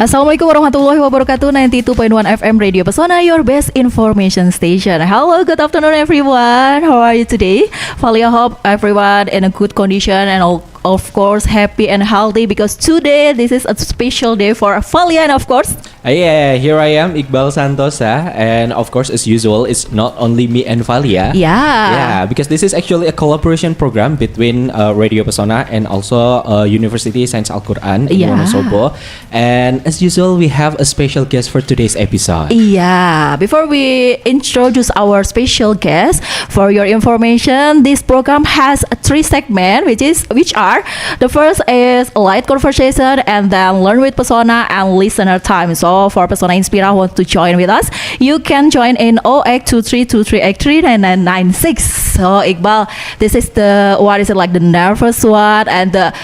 Assalamualaikum warahmatullahi wabarakatuh. 92.1 FM Radio Pesona, your best information station. Hello, good afternoon everyone. How are you today? Valia hope everyone in a good condition and of course happy and healthy, because today this is a special day for Valia, and of course Yeah, here I am, Iqbal Santosa, and of course, as usual, it's not only me and Valia. Yeah, because this is actually a collaboration program between Radio Pesona and also University Sains Al Quran in Wonosobo. And as usual, we have a special guest for today's episode. Yeah, before we introduce our special guest, for your information, this program has 3 segments, which are the first is light conversation, and then learn with Pesona and listener time. So for Pesona Inspira want to join with us, you can join in 082323839996. So Iqbal, this is the the nervous one, and the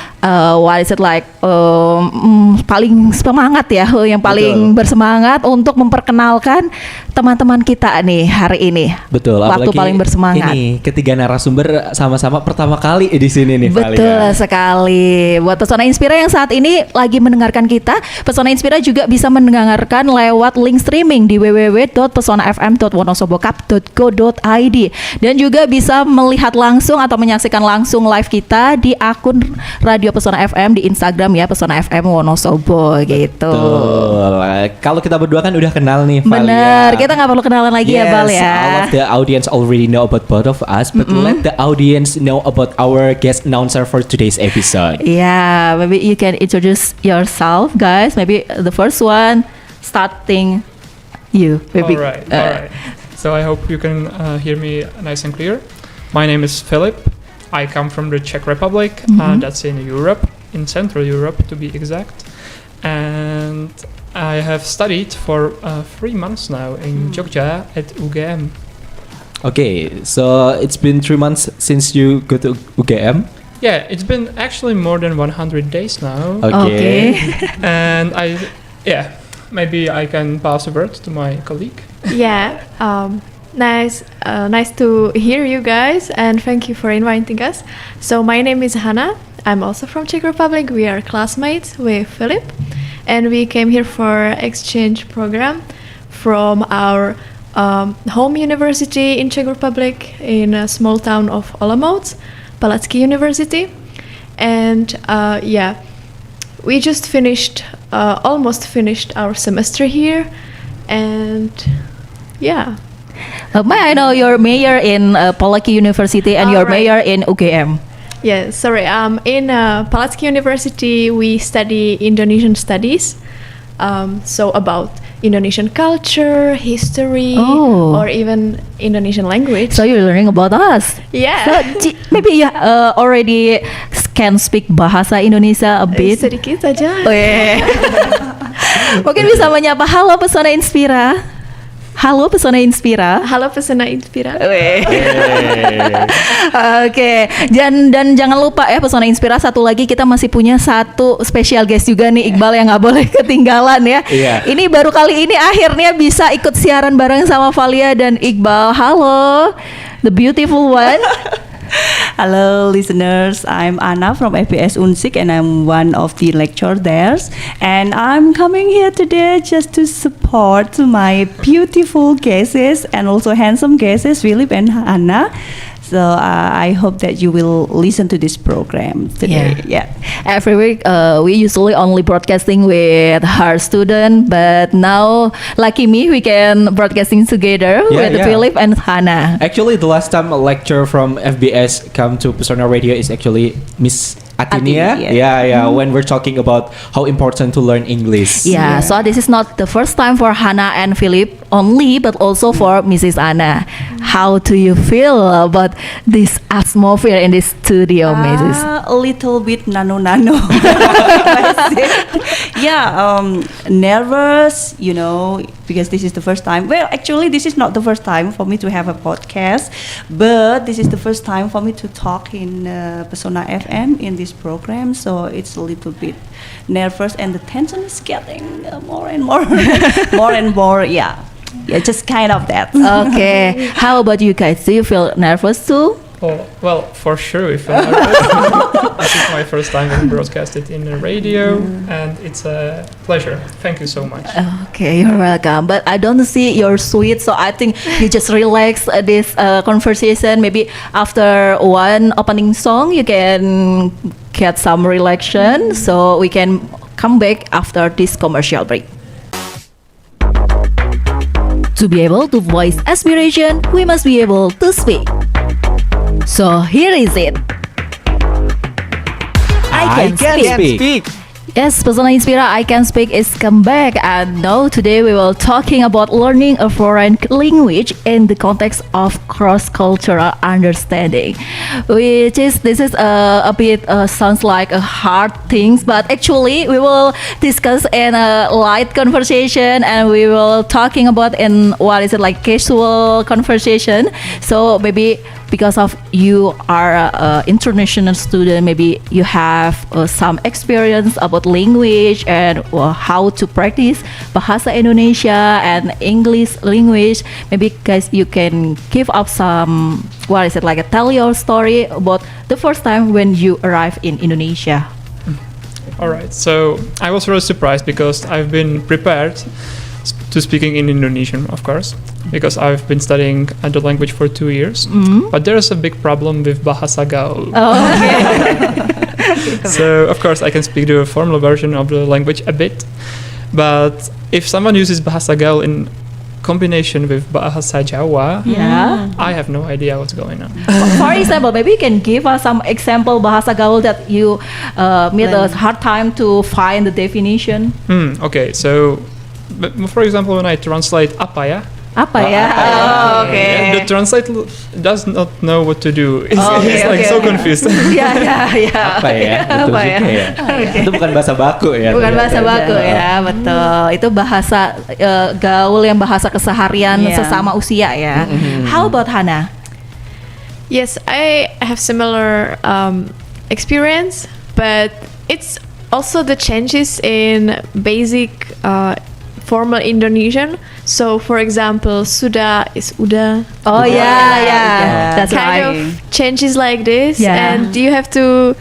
paling semangat ya, yang paling bersemangat untuk memperkenalkan teman-teman kita nih hari ini. Betul. Waktu paling bersemangat. Ini ketiga narasumber sama-sama pertama kali di sini nih. Betul sekali. Buat Pesona Inspira yang saat ini lagi mendengarkan kita, Pesona Inspira juga bisa mendengarkan lewat link streaming di www.pesonafm.wonosobokap.go.id, dan juga bisa melihat langsung atau menyaksikan langsung live kita di akun Radio Pesona FM di Instagram ya, Pesona FM Wonosobo gitu. Betul. Kalau kita berdua kan udah kenal nih, Valia. Bener, kita nggak perlu kenalan lagi ya, Val ya. All of the audience already know about both of us, but let the audience know about our guest announcer for today's episode. Yeah, maybe you can introduce yourself, guys. Maybe the first one, starting you. Maybe. All right. So I hope you can hear me nice and clear. My name is Filip. I come from the Czech Republic. That's in Europe, in Central Europe to be exact. And I have studied for 3 months now in Jogja at UGM. Okay, so it's been 3 months since you go to UGM? Yeah, it's been actually more than 100 days now. Okay. And maybe I can pass a word to my colleague. Yeah, nice to hear you guys, and thank you for inviting us. So my name is Hanna. I'm also from Czech Republic. We are classmates with Filip, and we came here for exchange program from our home university in Czech Republic in a small town of Olomouc, Palacký University. And we just almost finished our semester here, and may I know your major in Palacký University and your major in UGM? Yeah, sorry. In Palacký University, we study Indonesian studies. So about Indonesian culture, history, or even Indonesian language. So you're learning about us. Yeah. So maybe you already can speak bahasa Indonesia a bit. Sedikit saja. Mungkin bisa menyapa, halo Pesona Inspira. Halo Pesona Inspira. Halo Pesona Inspira. Oke. Dan jangan lupa ya Pesona Inspira, satu lagi kita masih punya satu special guest juga nih, Iqbal, yang nggak boleh ketinggalan ya. Ini baru kali ini akhirnya bisa ikut siaran bareng sama Valia dan Iqbal. Halo, the beautiful one. Hello listeners, I'm Anna from FBS Unsik, and I'm one of the lecturers there, and I'm coming here today just to support my beautiful guests and also handsome guests, Filip and Anna. So I hope that you will listen to this program today. Yeah. Every week we usually only broadcasting with her student, but now lucky me, we can broadcasting together with Filip and Hannah. Actually, the last time a lecture from FBS come to Pesona Radio is actually Miss Atinia. When we're talking about how important to learn English. So this is not the first time for Hannah and Filip only, but also for Mrs. Anna. How do you feel about this atmosphere in this studio, Mrs.? A little bit nano. Nervous, because this is the first time. Well, actually, this is not the first time for me to have a podcast, but this is the first time for me to talk in Pesona FM in this program. So it's a little bit nervous, and the tension is getting more and more, more and more. Yeah, just kind of that. Okay. How about you guys? Do you feel nervous too? Oh, well, for sure. If this is my first time being broadcasted in the radio, and it's a pleasure. Thank you so much. Okay, you're welcome. But I don't see your sweet, so I think you just relax this conversation. Maybe after one opening song, you can get some relaxation. So we can come back after this commercial break. To be able to voice aspiration, we must be able to speak. So here is it. I can speak. Yes, Pesona Inspira I Can Speak is come back, and now today we will talking about learning a foreign language in the context of cross-cultural understanding, which is this is a bit sounds like a hard things, but actually we will discuss in a light conversation, and we will talking about in what is it like casual conversation. So maybe because of you are an international student, maybe you have some experience about language and how to practice Bahasa Indonesia and English language. Maybe guys, you can give up some, what is it like, tell your story about the first time when you arrived in Indonesia. All right. So I was really surprised because I've been prepared to speaking in Indonesian, of course, because I've been studying the language for 2 years. But there is a big problem with Bahasa Gaul. Oh, okay. So, of course, I can speak the formal version of the language a bit. But if someone uses Bahasa Gaul in combination with Bahasa Jawa, I have no idea what's going on. For example, maybe you can give us some example Bahasa Gaul that you meet a hard time to find the definition. Okay, so for example, when I translate apa ya? Apa ya? Oh, okay. The translate does not know what to do. It's so confused. Ya. Apa ya? Betul juga ya. Itu bukan bahasa baku ya. Bukan bahasa baku ya, betul. Itu bahasa gaul yang bahasa keseharian sesama usia ya. How about Hana? Yes, I have similar experience, but it's also the changes in basic formal Indonesian. So, for example, sudah is udah. Oh yeah. That's kind right. of changes like this, and you have to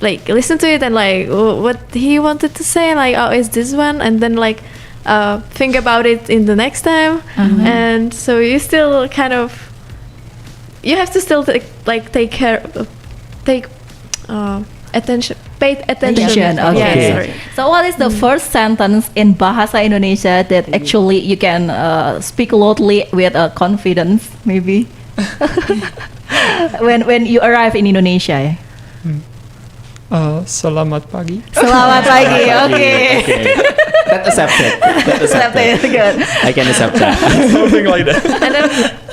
like listen to it and like what he wanted to say. Like, oh, is this one? And then like think about it in the next time. And so you still kind of you have to still take attention. Pay attention. Okay. Yeah, sorry. So what is the first sentence in Bahasa Indonesia that actually you can speak loudly with confidence, maybe? when you arrive in Indonesia. Selamat pagi. Selamat pagi. Okay. That accepted. Good. I can accept that. Something like that. And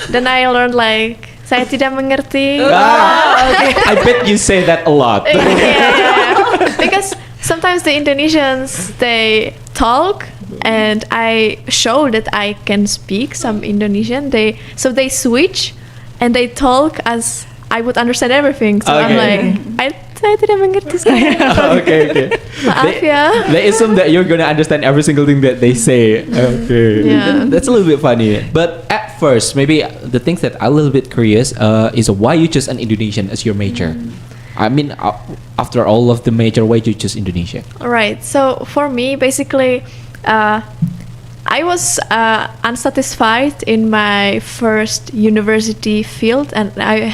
then I learned like saya tidak mengerti. Okay. I bet you say that a lot. Yeah. Because sometimes the Indonesians they talk and I show that I can speak some Indonesian. They switch and they talk as I would understand everything. So I'm like saya tidak mengerti sekali. Okay. Maaf ya. They assume that you're gonna understand every single thing that they say. Okay. Yeah. That's a little bit funny. But at first, maybe the things that I'm a little bit curious is why you choose an Indonesian as your major. I mean, after all of the major, why you choose Indonesia? Right. So for me, basically, I was unsatisfied in my first university field, and I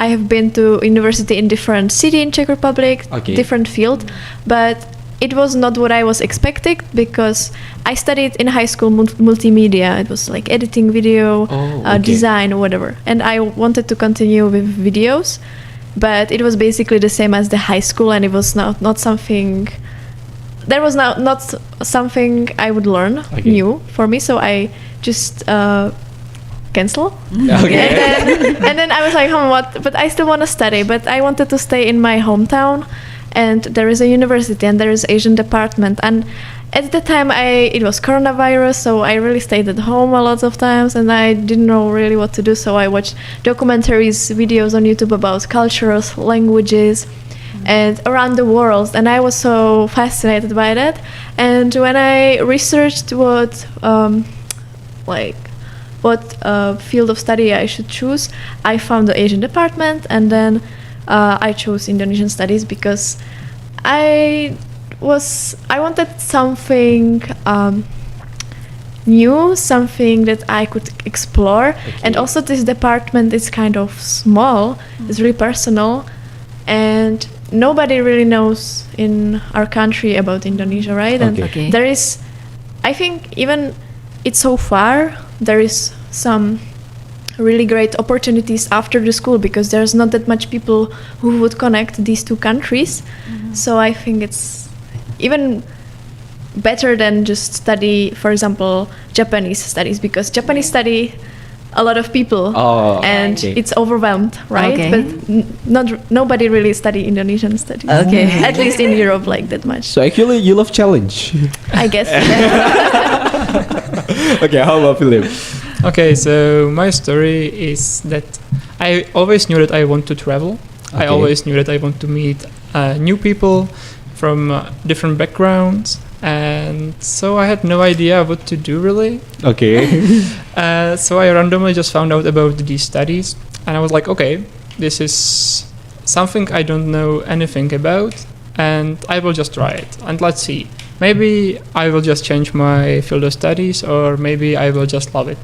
have been to university in different city in Czech Republic, different field, but it was not what I was expecting because I studied in high school multimedia. It was like editing video, design or whatever, and I wanted to continue with videos. But it was basically the same as the high school, and it was not something. There was not something I would learn new for me, so I just cancel. And then I was like, what? But I still want to study, but I wanted to stay in my hometown, and there is a university and there is Asian department, and at the time it was coronavirus, so I really stayed at home a lot of times and I didn't know really what to do, so I watched documentaries, videos on YouTube about cultures, languages and around the world, and I was so fascinated by that. And when I researched what like what field of study I should choose, I found the Asian department, and then I chose Indonesian studies because I wanted something new, something that I could explore. And also this department is kind of small, it's really personal, and nobody really knows in our country about Indonesia, right? And there is, I think, even it's so far, there is some really great opportunities after the school because there's not that much people who would connect these two countries. So I think it's even better than just study, for example, Japanese studies, because Japanese study a lot of people and it's overwhelmed, right? But nobody really study Indonesian studies. At least in Europe, like that much. So actually you love challenge. I guess. Okay, how about Philip? Okay, so my story is that I always knew that I want to travel. I always knew that I want to meet new people from different backgrounds, and so I had no idea what to do really. So I randomly just found out about these studies, and I was like, okay, this is something I don't know anything about, and I will just try it, and let's see. Maybe I will just change my field of studies, or maybe I will just love it.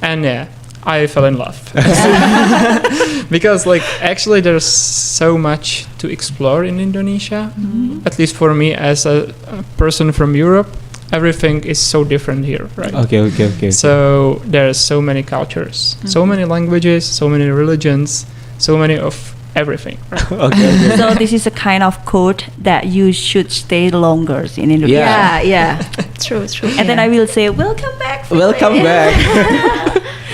And yeah, I fell in love. Because like actually there's so much to explore in Indonesia, at least for me as a person from Europe. Everything is so different here, right? Okay. So there's so many cultures, so many languages, so many religions, so many of everything. Right? So this is a kind of code that you should stay longer in Indonesia. Yeah. True. And then I will say, welcome back. Welcome back.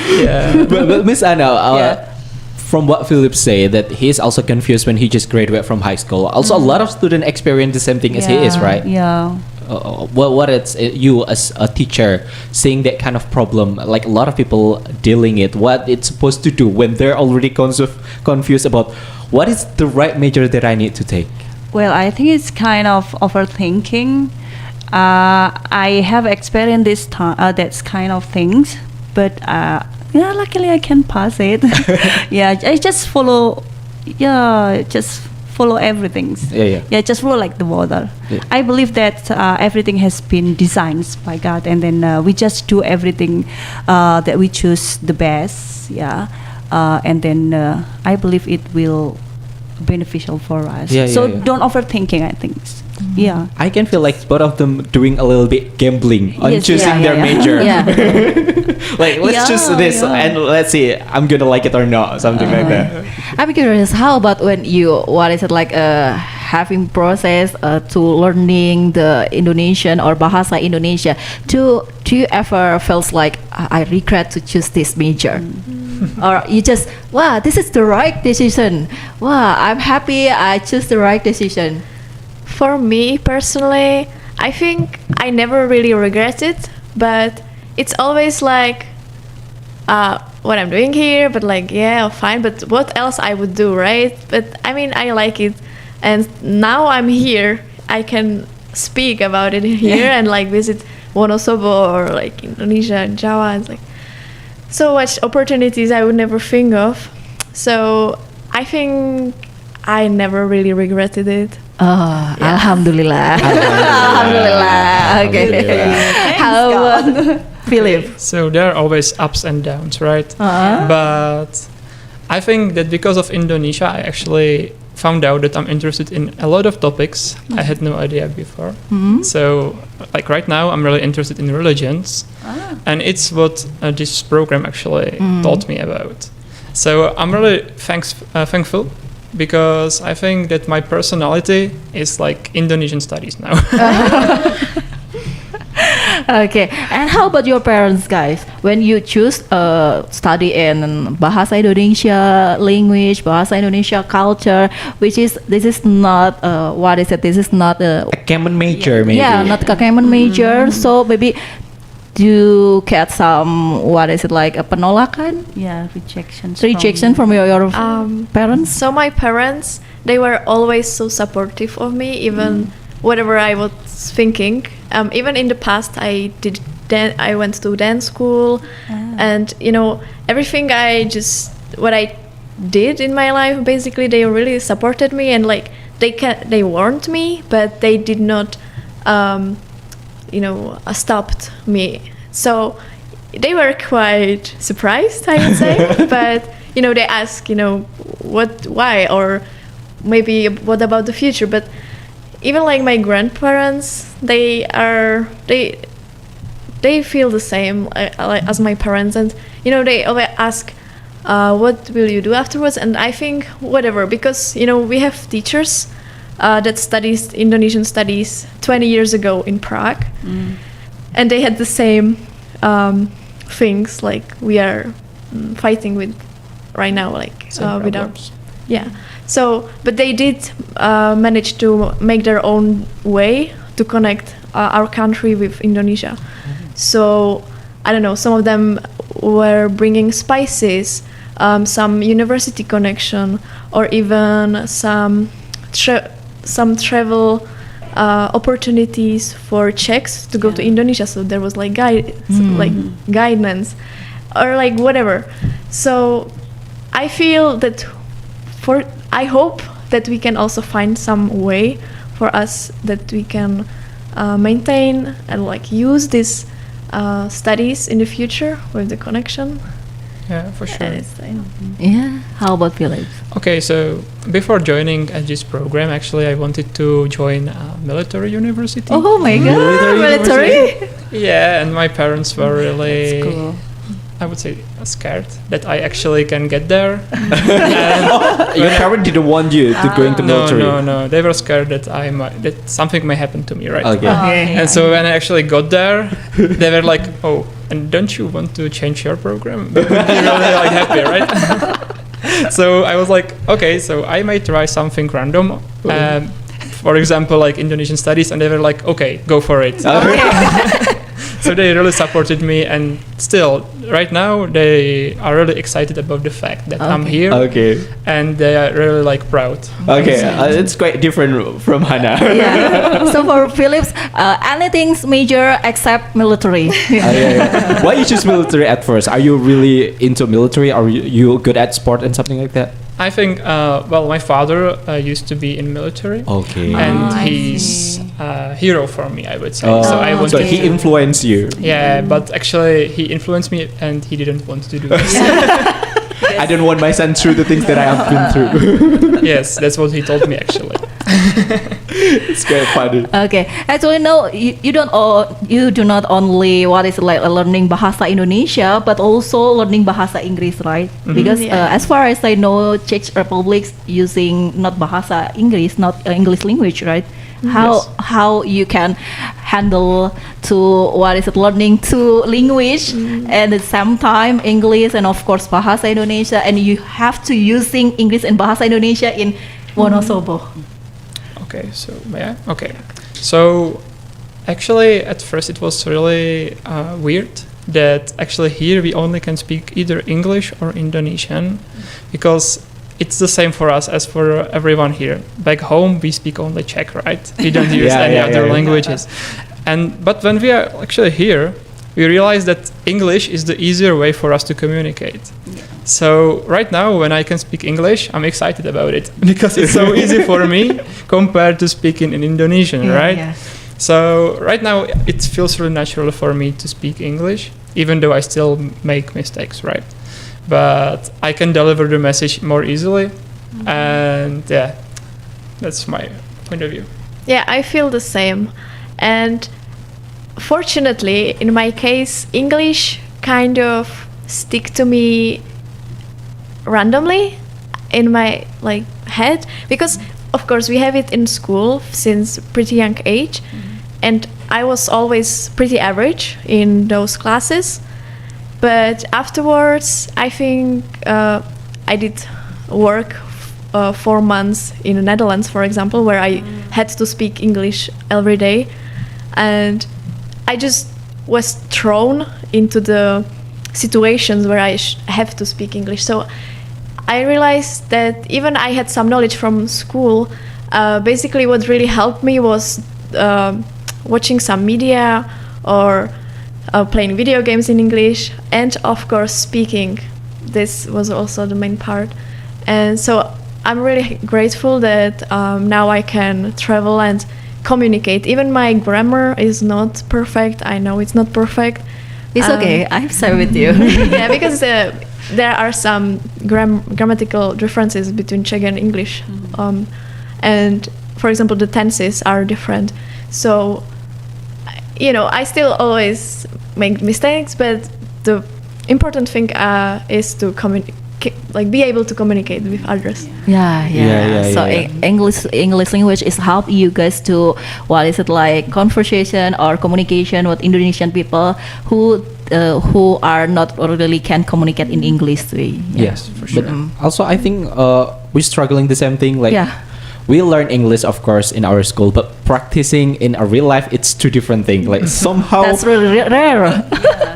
Yeah. But Miss Anna, from what Philip said, that he's also confused when he just graduated from high school. Also, a lot of students experience the same thing as he is, right? Yeah. What it's you as a teacher seeing that kind of problem, like a lot of people dealing it, what it's supposed to do when they're already confused about what is the right major that I need to take? Well, I think it's kind of overthinking. I have experienced this that's kind of things, but luckily I can pass it. I just follow. Just follow everything. Just follow like the water. I believe that everything has been designed by God, and then we just do everything that we choose the best. And then I believe it will beneficial for us. Don't overthinking, I think. I can feel like both of them doing a little bit gambling on choosing their major. Like let's choose this and let's see I'm gonna like it or not, something like that. I'm curious, how about when you, what is it like having process to learning the Indonesian or Bahasa Indonesia? Do you ever feels like I regret to choose this major? Or you just, wow, this is the right decision. Wow, I'm happy I choose the right decision. For me personally, I think I never really regret it, but it's always like what I'm doing here, but like fine, but what else I would do, right? But I mean, I like it, and now I'm here, I can speak about it here and like visit Wonosobo or like Indonesia and Java. It's like so much opportunities I would never think of. So I think I never really regretted it. Alhamdulillah. Alhamdulillah. Okay. How about Philip? So there are always ups and downs, right? But I think that because of Indonesia, I actually found out that I'm interested in a lot of topics I had no idea before. So like right now, I'm really interested in religions, and it's what this program actually taught me about. So I'm really thankful, because I think that my personality is like Indonesian studies now. Okay, and how about your parents, guys? When you choose study in Bahasa Indonesia language, Bahasa Indonesia culture, this is not this is not a common major, maybe. Yeah, not a common major. So maybe you get some a penolakan? Rejection from your parents. So my parents, they were always so supportive of me, even whatever I was thinking. Even in the past, I went to dance school, And everything what I did in my life, basically they really supported me, and like they warned me, but they did not stopped me. So they were quite surprised, I would say. But they ask why, or maybe what about the future. But even like my grandparents, they feel the same as my parents, and they always ask, what will you do afterwards? And I think whatever, because we have teachers that studied Indonesian studies 20 years ago in Prague, and they had the same things like we are fighting with right now, like with our, So, but they did manage to make their own way to connect our country with Indonesia. So, I don't know, some of them were bringing spices, some university connection, or even some travel opportunities for Czechs to go to Indonesia. So there was like guidance, or like whatever. So I feel that I hope that we can also find some way for us that we can maintain and like use these studies in the future with the connection. Yeah, for sure. Yeah. How about Philip? Okay, so before joining this program, actually, I wanted to join a military university. Oh my God, military! Yeah, and my parents were really, That's cool. I would say, scared that I actually can get there. Your parents didn't want you to go into military. No. They were scared that that something may happen to me, right? Okay. And so when I actually got there, they were like, "Oh, and don't you want to change your program?" You're really like happy, right? So I was like, okay, so I might try something random. For example, like Indonesian studies, and they were like, okay, go for it. So they really supported me, and still, right now, they are really excited about the fact that I'm here. Okay. And they are really like proud. Okay, it's quite different from Hannah. Yeah. So for Phillips, anything's major except military. Why you choose military at first? Are you really into military? Are you good at sport and something like that? I think, well, my father used to be in military. Okay. And he's a hero for me, I would say. So I want so he influenced you. Yeah, but actually he influenced me, and he didn't want to do this. I don't want my son through the things that I have been through. Yes, that's what he told me actually. It's quite funny. Okay, actually no, you do not only learning bahasa Indonesia, but also learning bahasa Inggris, right? Because as far as I know, Czech Republic using not bahasa English, not English language, right? How you can handle to learning two language and at the same time English and of course bahasa Indonesia, and you have to using English and bahasa Indonesia in Wonosobo. Okay, so yeah, okay. So actually at first it was really weird that actually here we only can speak either English or Indonesian, because it's the same for us as for everyone here. Back home we speak only Czech, right? We don't use any other languages. But when we are actually here, we realize that English is the easier way for us to communicate. So right now when I can speak English, I'm excited about it because it's so easy for me compared to speaking in Indonesian, right? Yeah. So right now it feels really natural for me to speak English, even though I still make mistakes, right? But I can deliver the message more easily, and yeah, that's my point of view. Yeah, I feel the same. And fortunately, in my case, English kind of stick to me randomly in my head, because of course we have it in school since pretty young age, and I was always pretty average in those classes. But afterwards, I think I did work 4 months in the Netherlands, for example, where I had to speak English every day, and I just was thrown into the situations where I have to speak English. So I realized that even I had some knowledge from school, basically what really helped me was watching some media or playing video games in English, and of course speaking. This was also the main part. And so I'm really grateful that now I can travel and communicate. Even my grammar is not perfect. I know it's not perfect. It's okay. I'm sorry with you. Yeah, because there are some grammatical differences between Czech and English. And for example, the tenses are different. So, I still always make mistakes, but the important thing is to be able to communicate with others. So English language is help you guys to conversation or communication with Indonesian people who are not really can communicate in English way. Yes, for sure. But also I think we're struggling the same thing. We learn English, of course, in our school, but practicing in a real life, it's two different things. Like somehow, that's really rare.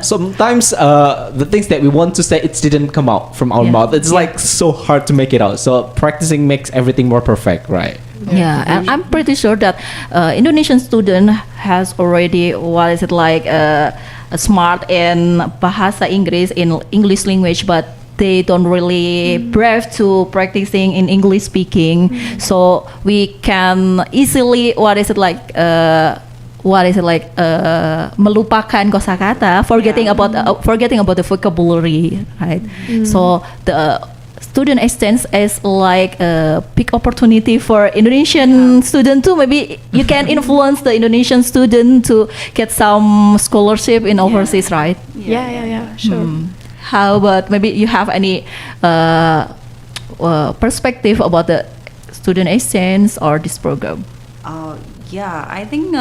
Sometimes the things that we want to say, it didn't come out from our mouth. It's like so hard to make it out. So practicing makes everything more perfect, right? Yeah, and I'm pretty sure that Indonesian student has already smart in bahasa Inggris in English language, but they don't really brave to practicing in English speaking. So we can easily melupakan kosakata, forgetting about the vocabulary, right? So the student exchange is like a big opportunity for Indonesian student too. Maybe you can influence the Indonesian student to get some scholarship in overseas, right? Sure. How about maybe you have any perspective about the student exchange or this program? I think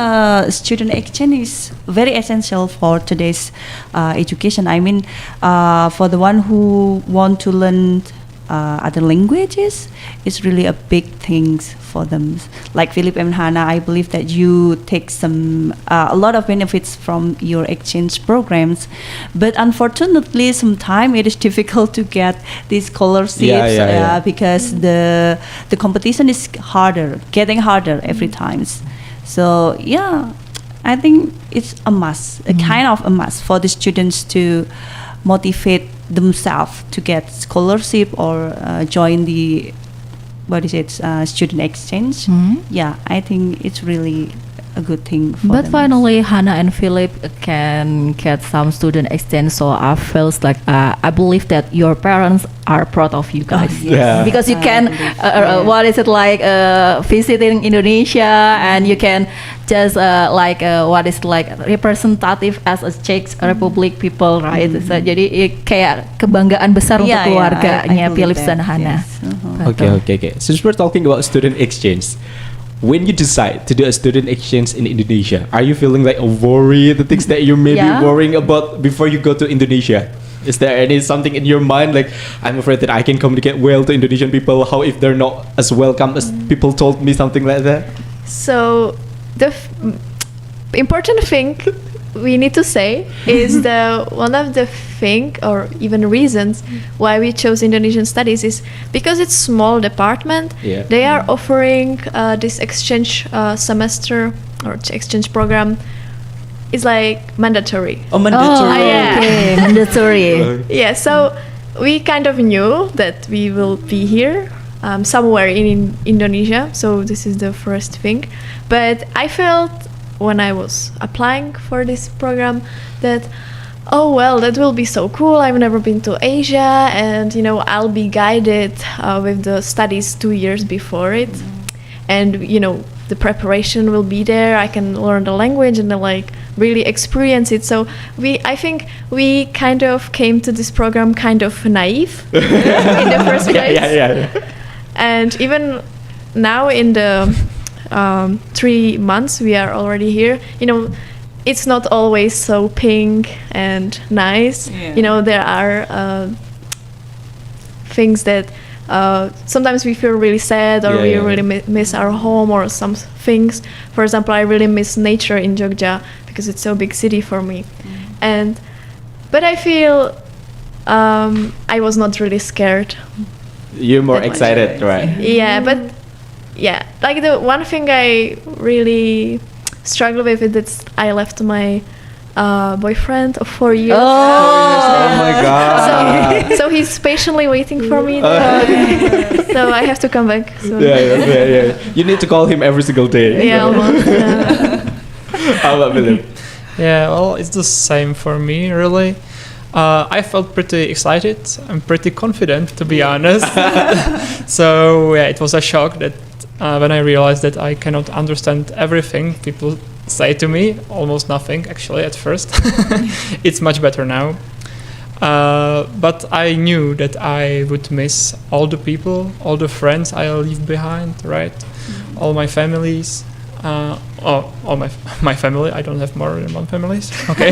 student exchange is very essential for today's education. I mean, for the one who want to learn other languages, it's really a big thing for them. Like Philip and Hannah, I believe that you take a lot of benefits from your exchange programs, but unfortunately, sometimes it is difficult to get these scholarships because the competition is getting harder every time. So I think it's a must, a kind of a must for the students to motivate themselves to get scholarship or join the student exchange. I think it's really a good thing for but them. Finally Hannah and Philip can get some student exchange, so I feels like I believe that your parents are proud of you guys. Because you can visiting Indonesia, and you can just representative as a Czech Republic people, right? So, jadi kayak kebanggaan besar untuk keluarganya Philip dan Hannah. Okay. Since we're talking about student exchange, when you decide to do a student exchange in Indonesia, are you feeling like a worry, the things that you may be worrying about before you go to Indonesia? Is there something in your mind like, I'm afraid that I can communicate well to Indonesian people, how if they're not as welcome as people told me, something like that? So the important thing we need to say is one of the thing or even reasons why we chose Indonesian studies is because it's small department. They are offering this exchange semester or exchange program is like mandatory. Mandatory. So we kind of knew that we will be here somewhere in Indonesia, so this is the first thing. But I felt when I was applying for this program that that will be so cool. I've never been to Asia, and I'll be guided with the studies 2 years before it, and the preparation will be there. I can learn the language and really experience it. So I think we kind of came to this program kind of naive in the first place. And even now in the 3 months we are already here, it's not always so pink and nice. There are things that sometimes we feel really sad, or we really miss our home or some things. For example, I really miss nature in Jogja because it's so big city for me. But I feel I was not really scared. You're more excited, right? But the one thing I really struggle with is that I left my boyfriend of 4 years. Oh my god. So he's patiently waiting for me. So I have to come back soon. Yeah. You need to call him every single day. Yeah, almost. How about Philip? Yeah, well, it's the same for me, really. I felt pretty excited. I'm pretty confident, to be honest. So yeah, it was a shock that when I realized that I cannot understand everything people say to me, almost nothing actually at first. It's much better now. But I knew that I would miss all the people, all the friends I leave behind, right? All my families. All my family. I don't have more than one families. Okay,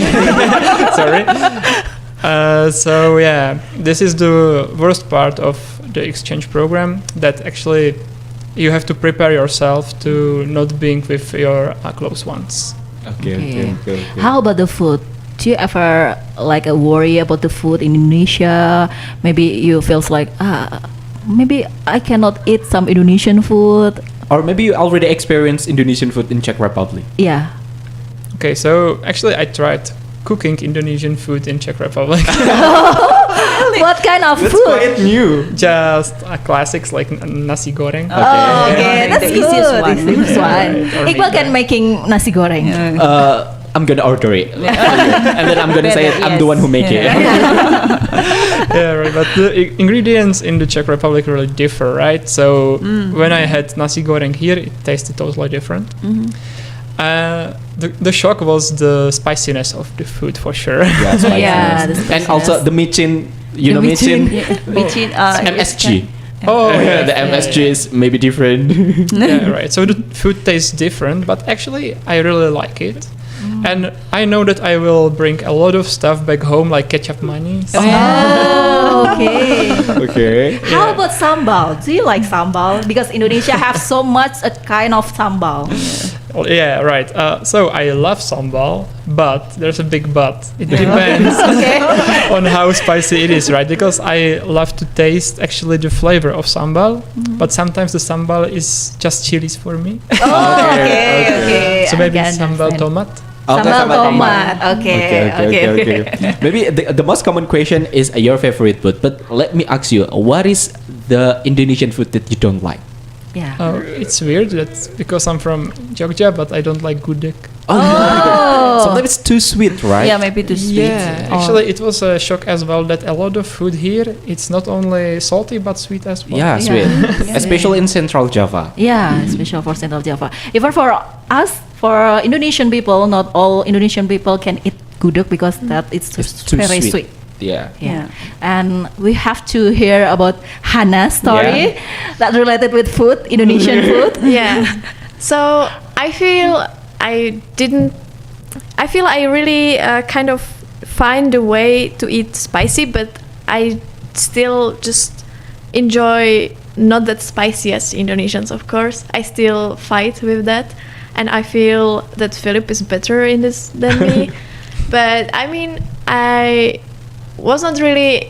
sorry. So yeah, this is the worst part of the exchange program. That actually you have to prepare yourself to not being with your close ones. Okay. How about the food? Do you ever like a worry about the food in Indonesia? Maybe you feels like maybe I cannot eat some Indonesian food. Or maybe you already experienced Indonesian food in Czech Republic. Yeah. Okay, so actually I tried cooking Indonesian food in Czech Republic. What kind of That's food? quite new. Just classics like nasi goreng. Okay, that's The good. easiest one. Easiest one. Right, or Iqbal meat. can making nasi goreng. I'm gonna order it, and then I'm gonna say it. I'm the one who make it. Yeah, right. But the ingredients in the Czech Republic really differ, right? So when I had nasi goreng here, it tasted totally different. The shock was the spiciness of the food for sure. Yeah, spiciness. Yeah, the And also the micin. You know micin? Micin, MSG. Oh, Yeah, the MSG is maybe different. Yeah, right. So the food tastes different, but actually I really like it. And I know that I will bring a lot of stuff back home, like ketchup mayonnaise. Oh, okay. Okay. How about sambal? Do you like sambal? Because Indonesia have so much a kind of sambal. Well, yeah, right. So I love sambal, but there's a big but. It depends on how spicy it is, right? Because I love to taste actually the flavor of sambal, but sometimes the sambal is just chilies for me. Oh, okay. So maybe I can sambal understand. tomat. Sambal tomat. Okay. Maybe the most common question is your favorite food, but let me ask you, what is the Indonesian food that you don't like? Yeah. It's weird that's because I'm from Jogja, but I don't like gudeg. Oh. Sometimes it's too sweet, right? Yeah, maybe too sweet. Yeah, actually, it was a shock as well that a lot of food here it's not only salty but sweet as well. Yeah, sweet. Yeah. Especially in Central Java. Yeah, especially for Central Java. Even for us, for Indonesian people, not all Indonesian people can eat gudeg because that it's It's too very sweet. sweet. Yeah. Yeah. And we have to hear about Hannah's story that related with food, Indonesian food. Yeah. So I feel I really kind of find a way to eat spicy, but I still just enjoy not that spicy as Indonesians, of course. I still fight with that, and I feel that Philip is better in this than me. But I mean, I was not really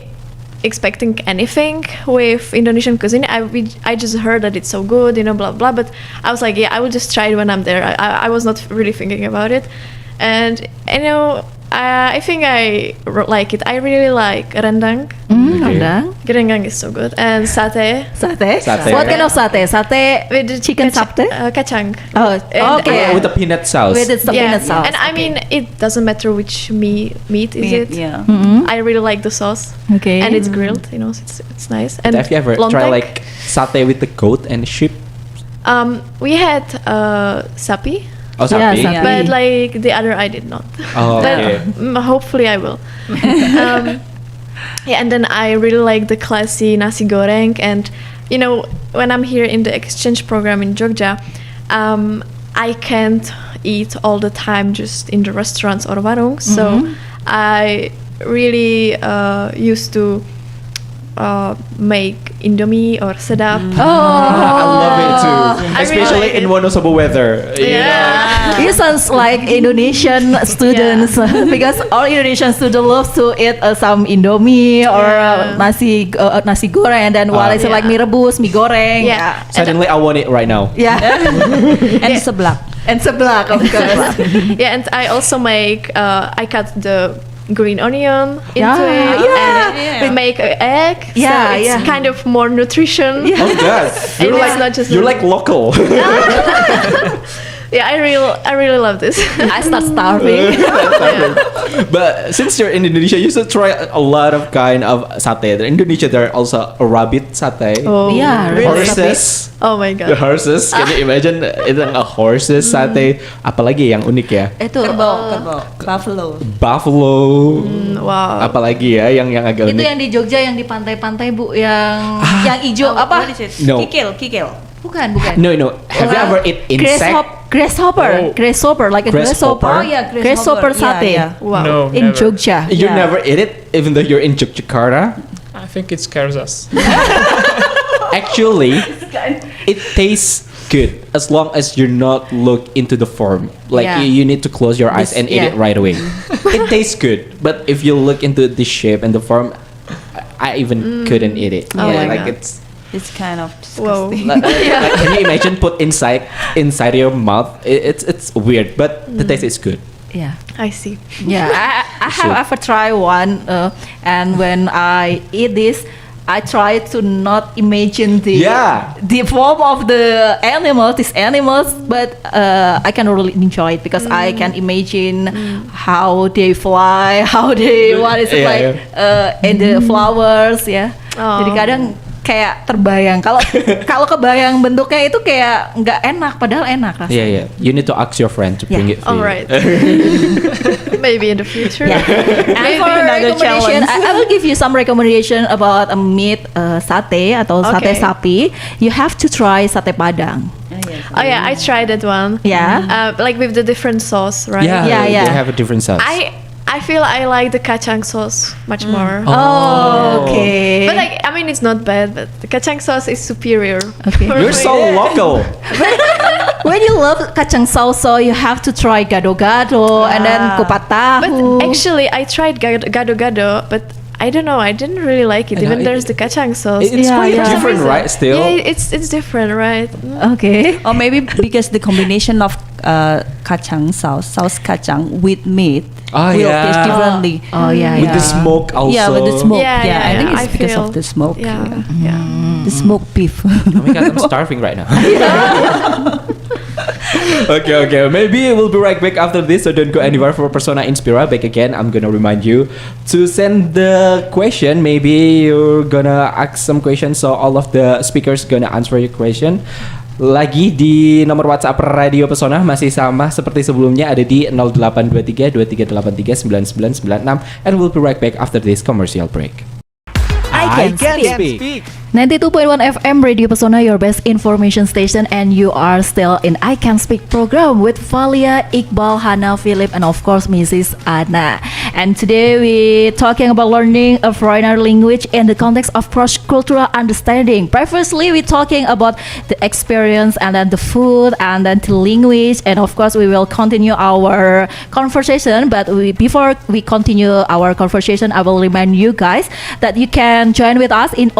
expecting anything with Indonesian cuisine. I just heard that it's so good, blah blah. But I was like, yeah, I will just try it when I'm there. I was not really thinking about it, and I think I like it. I really like rendang. Rendang. Rendang is so good, and satay Satay. Satay. What kind of satay? Satay with the chicken satay. kacang. Oh, And- okay. With the peanut sauce. With the peanut sauce. And I mean, it doesn't matter which meat is it. Yeah. Mhm. I really like the sauce. Okay. And it's grilled, so it's nice. And Have you ever lontong. tried like satay with the goat and sheep? We had sapi, Oh, Yeah, sapi. sapi. but like the other I did not. Oh, But okay. hopefully I will. Yeah, and then I really like the classy nasi goreng, and when I'm here in the exchange program in Jogja, I can't eat all the time just in the restaurants or warungs. So I really used to make Indomie or sedap. I love it too. I really Especially like in it. Wonosobo weather. You know? Yeah. You sounds like Indonesian students because all Indonesian students love to eat some Indomie or nasi goreng, and then while it's like mie rebus, mie goreng. Yeah. Suddenly I want it right now. Yeah. And seblak. And seblak, of course. Yeah, and I also make. I cut the green onion into it, and we make an egg. Yeah, so it's kind of more nutrition. Oh God, And it's not just you're like local. Yeah, I really love this. I start starving. But since you're in Indonesia, you should try a lot of kind of satay. In Indonesia, there are also a rabbit satay. Oh, Yeah, really? Horses. Oh my The god. horses, can you imagine itu a horses satay? Apalagi yang unik ya? Itu Kerbau, buffalo. Buffalo. Wow. Apalagi ya yang agak itu unik? yang di Jogja yang di pantai-pantai Bu yang hijau apa? What is it? No. Kikil. Bukan. No. Have you ever eat insect? Grasshopper, like a grasshopper. Grasshopper? Oh yeah, grasshopper satay. Yeah. Wow. No, In never. Jogja. You Yeah. never eat it, even though you're in Yogyakarta. I think it scares us. Actually, it tastes good as long as you're not look into the form. Like Yeah. you need to close your eyes and eat yeah. it right away. It tastes good, but if you look into the shape and the form, I even couldn't eat it. Oh my like God. It's kind of Whoa. disgusting. like, can you imagine put inside your mouth? It's weird, but the taste is good. Yeah. I see. Yeah, I have ever tried one, and when I eat this, I try to not imagine the form of the animals, these animals, but I can really enjoy it because I can imagine how they fly, how they what is it Yeah, like, and the flowers, ya. Oh. Jadi kadang kayak terbayang. Kalau kebayang bentuknya itu kayak nggak enak, padahal enak rasanya. Yeah. You need to ask your friend to bring it for All you. right. Maybe in the future. Yeah. And for another recommendation, challenge. I will give you some recommendation about a meat satay atau sate Okay. sapi. You have to try sate Padang. Oh yeah, I tried that one. Yeah. Like with the different sauce, right? Yeah. They have a different sauce. I feel I like the kacang sauce much more. Oh, okay. But like, I mean, it's not bad, but the kacang sauce is superior. Okay. for You're me. so local. When you love kacang sauso, you have to try gado-gado and then kupat But tahu. actually, I tried gado-gado, but I don't know. I didn't really like it. I know, Even there's the kacang sauce. It's Yeah, quite yeah. different, right? Still. Yeah, it's different, right? Okay. Or maybe because the combination of kacang sauce kacang with meat Oh, will yeah. taste differently. Oh yeah, With yeah. the smoke also. Yeah, with the smoke. Yeah, I think yeah, it's I because feel- of the smoke. Yeah, yeah. The smoked beef. Oh my god, I'm starving right now. Okay. Maybe we'll be right back after this, so don't go anywhere. For Persona Inspira back again, I'm gonna remind you to send the question. Maybe you're gonna ask some questions, so all of the speakers gonna answer your question. Lagi di nomor WhatsApp Radio Pesona masih sama seperti sebelumnya, ada di 0823 2383 9996, and we'll be right back after this commercial break. I can speak. 92.1 FM Radio Pesona, your best information station, and you are still in I Can Speak program with Valia, Iqbal, Hana, Philip, and of course Mrs. Anna. And today we're talking about learning a foreigner language in the context of cross-cultural understanding. Previously we're talking about the experience and then the food and then the language, and of course we will continue our conversation. But before we continue our conversation, I will remind you guys that you can join with us in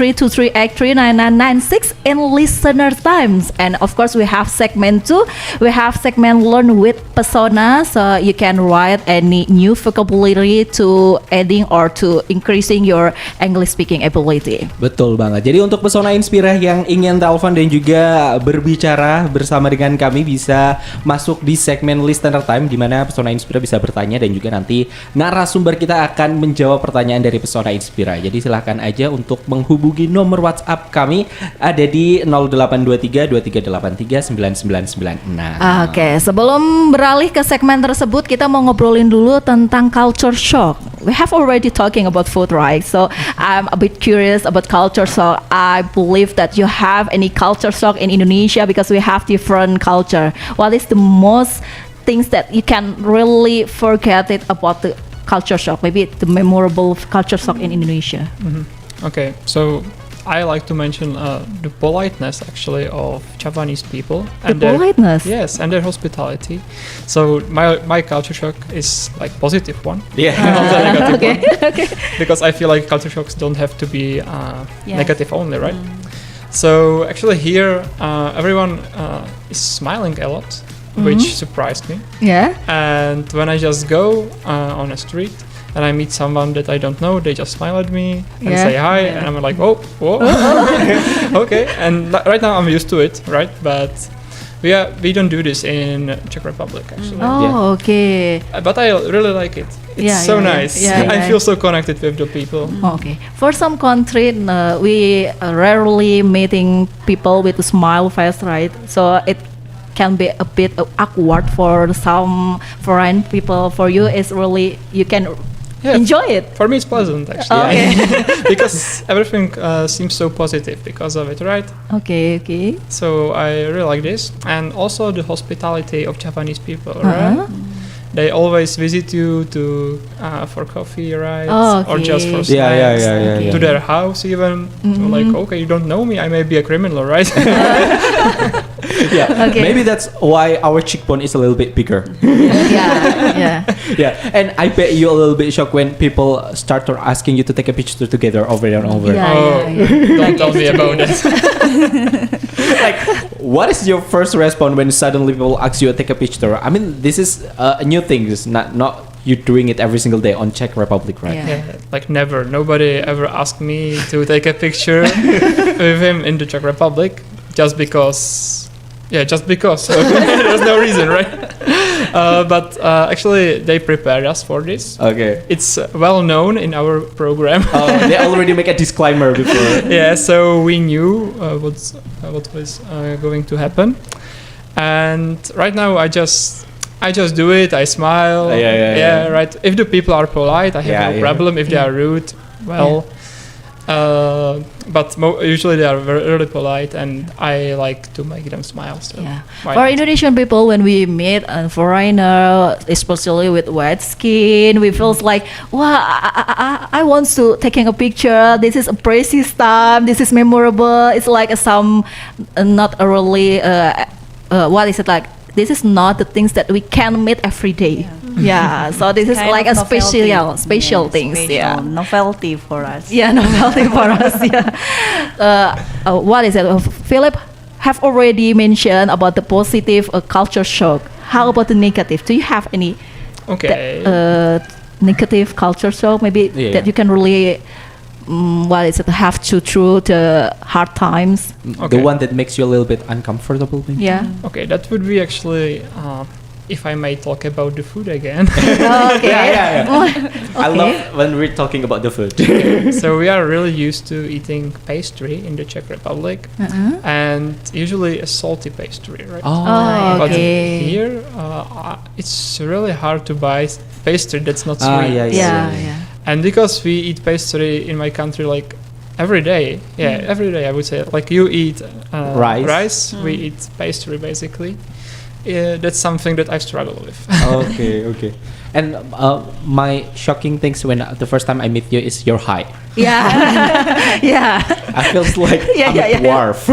082323839996 in listener times. And of course we have segment 2. We have segment Learn with Persona, so you can write any new vocabulary to adding or to increasing your English speaking ability. Betul banget. Jadi untuk Pesona Inspira yang ingin telepon dan juga berbicara bersama dengan kami bisa masuk di segmen Listener Time, di mana Pesona Inspira bisa bertanya dan juga nanti narasumber kita akan menjawab pertanyaan dari Pesona Inspira. Jadi silahkan aja untuk menghubungi nomor WhatsApp kami, ada di 0823 2383 9996. Oke, sebelum beralih ke segmen tersebut, kita mau ngobrolin dulu tentang culture shock. We have already talking about food, right? So I'm a bit curious about culture shock. I believe that you have any culture shock in Indonesia because we have different culture. What is the most things that you can really forget it about the culture shock? Maybe the memorable culture shock in Indonesia. Okay, so I like to mention the politeness actually of Javanese people The politeness. Yes, and their hospitality. So my culture shock is like positive one, Yeah. not a negative Okay. one. Because I feel like culture shocks don't have to be Yes. negative only, right? So actually here everyone is smiling a lot. which surprised me. Yeah. And when I just go on a street and I meet someone that I don't know, they just smile at me and say hi, and I'm like, oh, whoa, okay. And right now I'm used to it, right? But we don't do this in Czech Republic actually. Oh, okay. But I really like it. It's so nice. I feel so connected with the people. Okay. For some country, we rarely meeting people with a smile face, right? So it can be a bit awkward for some foreign people. For you, it's really you can enjoy it. For me, it's pleasant actually. Because everything seems so positive because of it, right? Okay. So I really like this, and also the hospitality of Japanese people, right? They always visit you for coffee, right? Or just for snacks. To their house even. Like, okay, you don't know me, I may be a criminal, right? Maybe that's why our cheekbone is a little bit bigger. Yeah. And I bet you a little bit shocked when people start asking you to take a picture together over and over. Don't tell me about that. Like, what is your first response when suddenly people ask you to take a picture? I mean, this is a new thing. It's not you doing it every single day on Czech Republic, right? Like never. Nobody ever asked me to take a picture with him in the Czech Republic just because. There's no reason, right? But actually, they prepared us for this. Okay. It's well known in our program. They already make a disclaimer before. So we knew what was going to happen, and right now I just do it. I smile. Right. If the people are polite, I have no problem. If they are rude, well. But usually they are really polite, and I like to make them smile. So for Indonesian people, when we meet a foreigner, especially with white skin, we feel like, wow, I want to taking a picture. This is a precious time. This is memorable. It's like some not a really what is it like? This is not the things that we can meet every day. So this is kind like a special things. Novelty for us. Novelty for us. What is it? Philip have already mentioned about the positive culture shock. How about the negative? Do you have any negative culture shock? Maybe that you can really have to through the hard times. The one that makes you a little bit uncomfortable, maybe? Okay, that would be actually if I may talk about the food again. I love when we're talking about the food. So we are really used to eating pastry in the Czech Republic, and usually a salty pastry, right? But here it's really hard to buy pastry that's not sweet. And because we eat pastry in my country like every day, every day I would say, like you eat rice, we eat pastry basically. That's something that I struggle with. Okay. And my shocking things when the first time I meet you is your height. I feel like I'm a dwarf.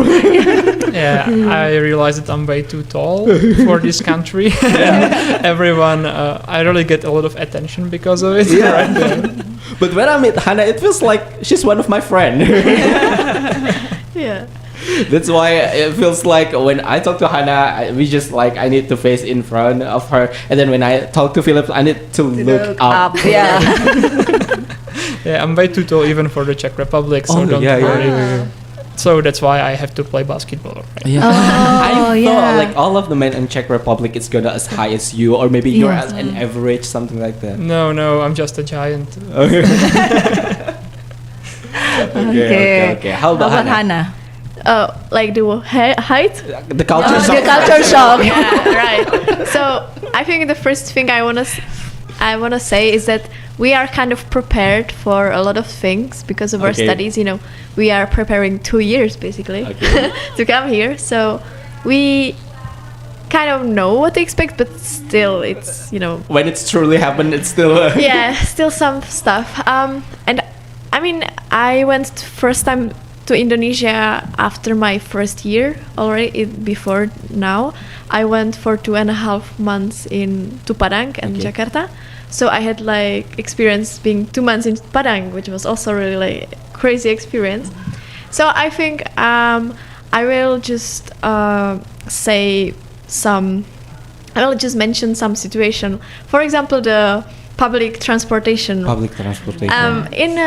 I realize that I'm way too tall for this country. Everyone, I really get a lot of attention because of it. But when I meet Hannah, it feels like she's one of my friends. That's why it feels like when I talk to Hannah, we just like I need to face in front of her, and then when I talk to Philip, I need to look up. I'm way too tall even for the Czech Republic, so don't worry. So that's why I have to play basketball. Right? I thought like all of the men in Czech Republic is gonna as high as you, or maybe you're as an average, something like that. No, I'm just a giant. Okay. How about Hannah? Like the height? The culture shock. The culture shock. Right. So I think the first thing I wanna say is that we are kind of prepared for a lot of things because of our studies. We are preparing 2 years basically to come here. So we kind of know what to expect, but still it's when it's truly happened, it's still still some stuff. And I mean, I went first time to Indonesia after my first year already. Before now, I went for 2.5 months to Padang and Jakarta. So I had like experience being 2 months in Padang, which was also really like crazy experience. So I think I will just say some I will just mention some situation. For example, the public transportation. Public transportation. In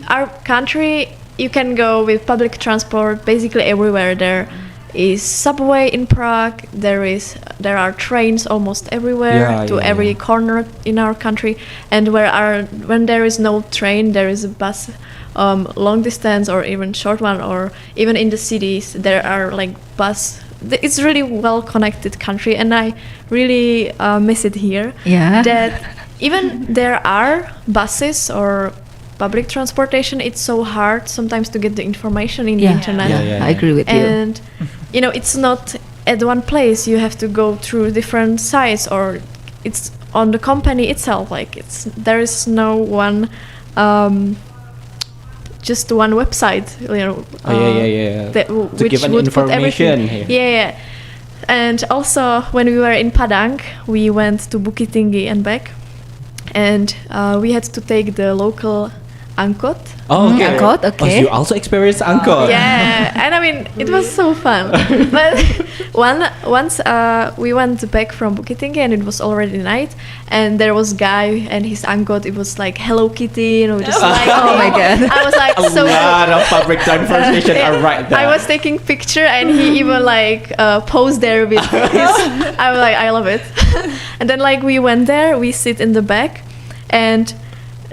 our country, you can go with public transport basically everywhere. There is subway in Prague. There are trains almost everywhere to every corner in our country. And when there is no train, there is a bus, long distance or even short one, or even in the cities there are like bus. It's really well connected country, and I really miss it here. Yeah. That even there are buses or public transportation, it's so hard sometimes to get the information in the internet. I agree with you. And it's not at one place. You have to go through different sites, or it's on the company itself. Like there is no one, just one website. To give an information here. Yeah. And also when we were in Padang, we went to Bukit Tinggi and back, and we had to take the local angkot. Oh, okay. Angkot, okay. Oh, so you also experienced angkot. Yeah, and I mean it was so fun. But once we went back from Bukit Tinggi and it was already night, and there was guy and his angkot. It was like Hello Kitty, just like oh my god! I was like A lot of public transportation are right there. I was taking picture and he even like posed there with his. I was like, I love it. And then like we went there, we sit in the back, and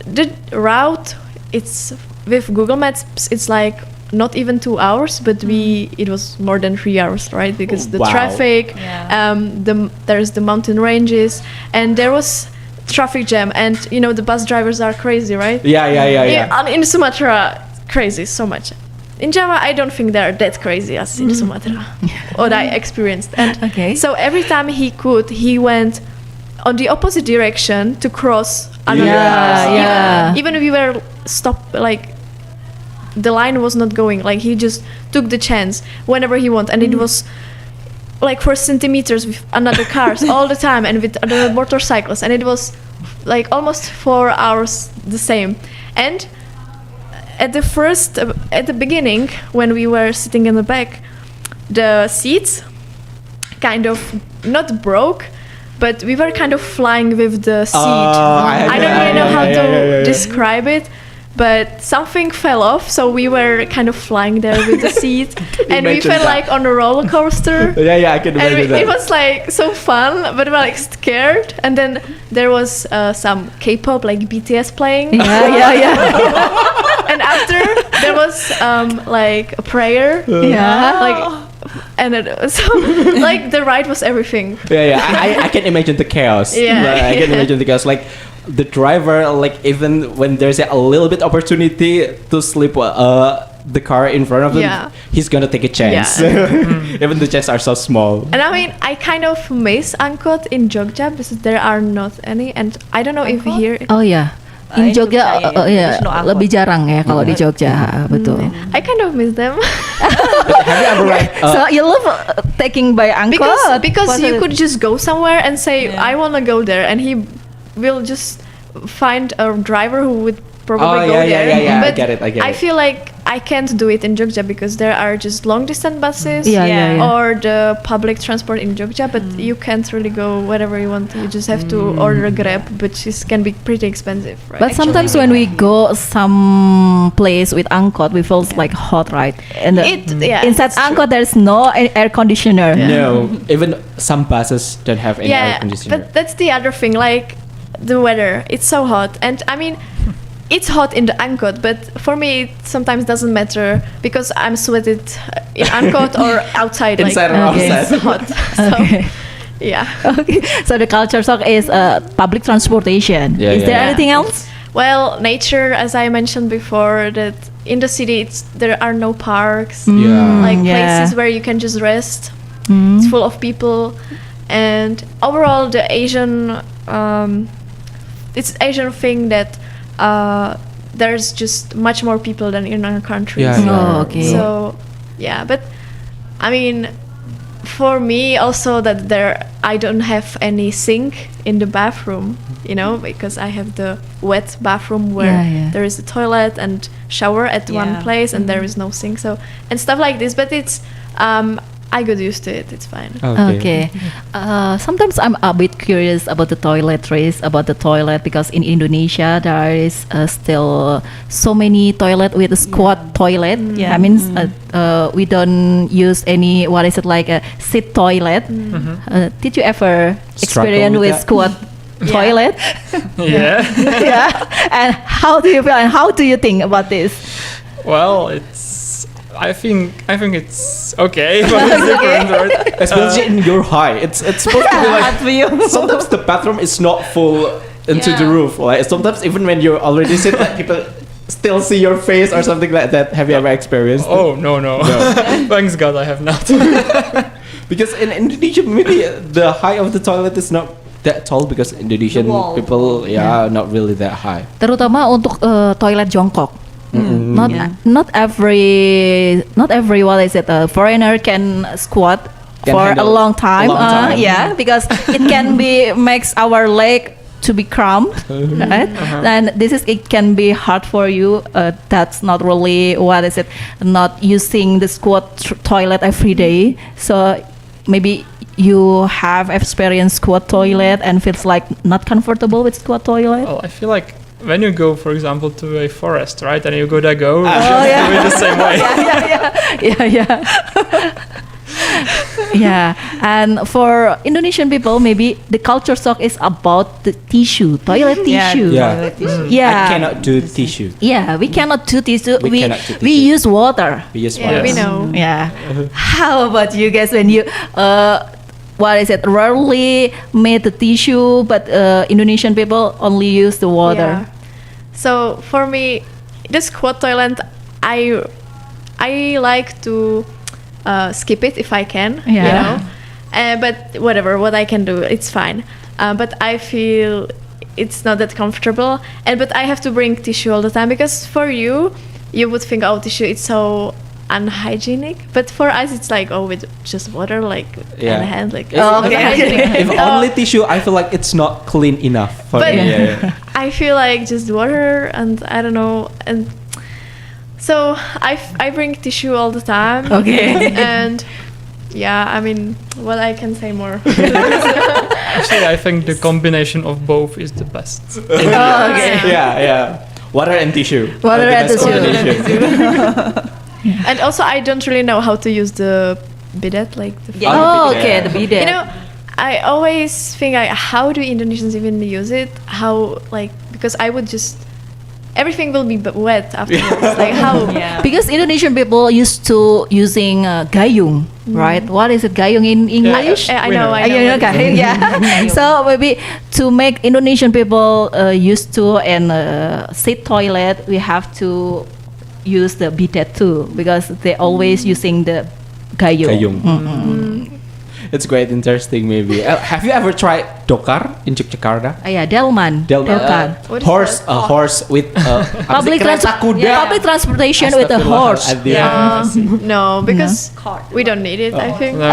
the route, it's with Google Maps, it's like not even 2 hours, but it was more than 3 hours, right? Because the traffic, there's the mountain ranges, and there was traffic jam, and the bus drivers are crazy, right? Yeah. In Sumatra, crazy so much. In Java, I don't think they're that crazy as in Sumatra, what I experienced. And so every time he went on the opposite direction to cross another. Even we were stopped, like the line was not going. Like he just took the chance whenever he wanted, and it was like for centimeters with another cars all the time, and with other motorcycles, and it was like almost 4 hours the same. And at the beginning, when we were sitting in the back, the seats kind of not broke, but we were kind of flying with the seat. I don't really know how to describe it, but something fell off, so we were kind of flying there with the seat, and we felt like on a roller coaster. I can imagine that. It was like so fun, but we were like scared. And then there was some K-pop, like BTS playing. And after there was like a prayer. And so like the ride was everything. I can imagine the chaos. I can imagine the chaos. Like the driver, like even when there's a little bit opportunity to slip the car in front of him, he's gonna take a chance. Even the chances are so small. And I mean, I kind of miss angkot in Jogja because there are not any, and I don't know if here. Oh yeah. In Jogja, lebih jarang ya kalau di Jogja, betul. I kind of miss them. Have you ever so you love taking by angkot? Because you could just go somewhere and say, I want to go there, and he will just find a driver who would probably go there. But I get it. I feel like I can't do it in Jogja because there are just long distance buses or the public transport in Jogja, but you can't really go wherever you want. You just have to order a Grab, which can be pretty expensive, right? But sometimes when we go some place with angkot, we feel like hot, right? And inside angkot, there's no air conditioner. No, even some buses don't have any air conditioner. But that's the other thing, like the weather. It's so hot, and I mean, it's hot in the angkot, but for me it sometimes doesn't matter because I'm sweated in angkot or outside. Inside or outside. It's hot. So, Okay. So the culture shock is public transportation. Is there anything else? Well, nature, as I mentioned before, that in the city there are no parks, places where you can just rest. It's full of people, and overall the Asian, it's Asian thing that there's just much more people than in our countries. So but I mean, for me also that I don't have any sink in the bathroom, because I have the wet bathroom where there is a toilet and shower at one place and there is no sink, so and stuff like this. But it's I got used to it. It's fine. Okay. Sometimes I'm a bit curious about the toiletries, about the toilet, because in Indonesia there is still so many toilet with a squat toilet. Yeah. That means we don't use any, what is it, like a sit toilet. Did you ever experience with with that? squat toilet? Yeah. Yeah. And how do you feel and how do you think about this? Well, I think it's okay, but it's different, right? Especially in your high, it's supposed to be like for you. sometimes the bathroom is not full into the Yeah. roof. Like sometimes even when you already sit, like people still see your face or something like that. Have you ever experienced? Oh no. Thanks God I have not. Because in Indonesia, maybe the height of the toilet is not that tall because Indonesian The wall. people, not really that high. Terutama untuk toilet jongkok. Not Yeah. not every what is it, a foreigner can squat Can for a handle long time. a long time. Yeah, because it can be makes our leg to be cramped, right? And it can be hard for you. That's not really, what is it, not using the squat toilet every day. So maybe you have experienced squat toilet and feels like not comfortable with squat toilet. Well, I feel like when you go, for example, to a forest, right, and you go, just yeah. do it the same way. Yeah. Yeah, and for Indonesian people, maybe the culture shock is about the tissue, toilet tissue. Yeah. Yeah. I cannot do tissue. Yeah, we cannot do tissue. We cannot do We tissue. use water. We use Yeah, water. we know. Yeah. How about you guys when you what is it? Rarely made the tissue, but Indonesian people only use the water. Yeah. So for me, the squat toilet, I like to skip it if I can. Yeah. You know, but whatever, what I can do, it's fine. But I feel it's not that comfortable, but I have to bring tissue all the time because for you would think, oh, tissue, it's so unhygienic, but for us it's like, oh, with just water, like Yeah. and hand, like If- it's okay. hygienic. If only tissue, I feel like it's not clean enough for But- me. Yeah. I feel like just water and I don't know, and so I bring tissue all the time. Okay. And yeah, I mean, what I can say more. Actually, I think the combination of both is the best. Okay. Yeah. Water and tissue. Water The and best tissue. combination. And also, I don't really know how to use the bidet, like the Yeah. Oh, Yeah. okay, the bidet. You know, I always think, like, how do Indonesians even use it? How, like, because I would just everything will be wet afterwards. Like how? Yeah. Because Indonesian people used to using gayung, right? What is it, gayung in English? I We know. know. I know. You know what it gayung, is. yeah. So maybe to make Indonesian people used to and sit toilet, we have to use the bidet too because they always using the gayung. Gayung. It's quite interesting, maybe. Have you ever tried dokar in Yogyakarta? Yeah, delman. Delkan. What is Horse, that? a horse with Public, public transportation with a horse. Astagfirullahaladzim. No, because we don't need it. I think. No,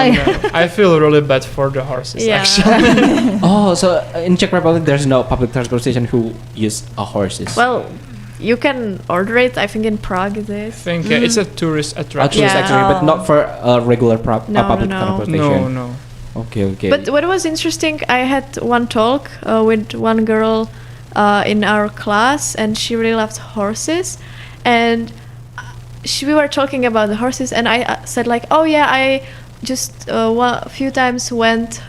I feel really bad for the horses. Yeah. Actually. Oh, so in Czech Republic, there's no public transportation who use a horses. Well, you can order it. I think in Prague it I is. think it's a tourist a attraction. tourist Yeah. actually, but not for a regular No, public no. transportation. No. Okay. But what was interesting, I had one talk with one girl in our class, and she really loved horses, and we were talking about the horses, and I said like, oh yeah, I just a few times went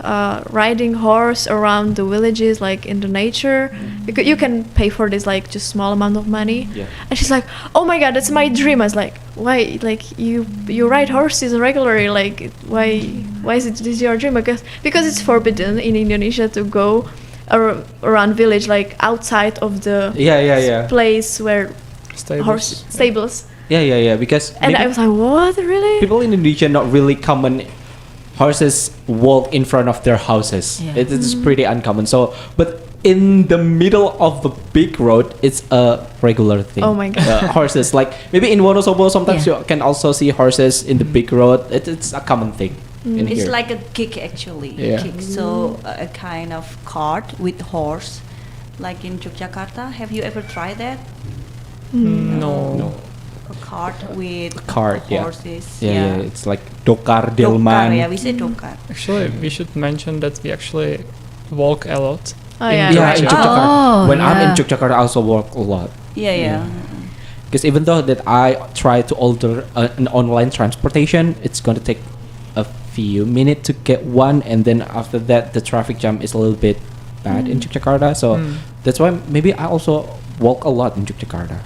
riding horse around the villages, like in the nature, because you can pay for this like just small amount of money. Yeah. And she's like, oh my god, that's my dream. I was like, why? Like you ride horses regularly? Like why is it this your dream? Because it's forbidden in Indonesia to go around village, like outside of the Yeah. place where Stables. horse stables. Yeah. Because And maybe I was like, what, really? people in Indonesia not really common. Horses walk in front of their houses. Yeah. It's pretty uncommon. So, but in the middle of the big road, it's a regular thing. Oh my God. Horses, like maybe in Wonosobo, sometimes Yeah. you can also see horses in the big road. It's a common thing in It's here. like a gig actually. Yeah. Gig. So a kind of cart with horse, like in Yogyakarta. Have you ever tried that? No. a cart with Cart, yeah. horses. Yeah, it's like Dokar Dokar, Delman. yeah, we say dokar. Actually, we should mention that we actually walk a lot. Oh, in yeah. Yeah, in Georgia. Yogyakarta. Oh, When I'm in yeah. Yogyakarta, I also walk a lot. Yeah. Because even though that I try to order an online transportation, it's going to take a few minutes to get one, and then after that, the traffic jam is a little bit bad in Yogyakarta. So that's why maybe I also walk a lot in Yogyakarta.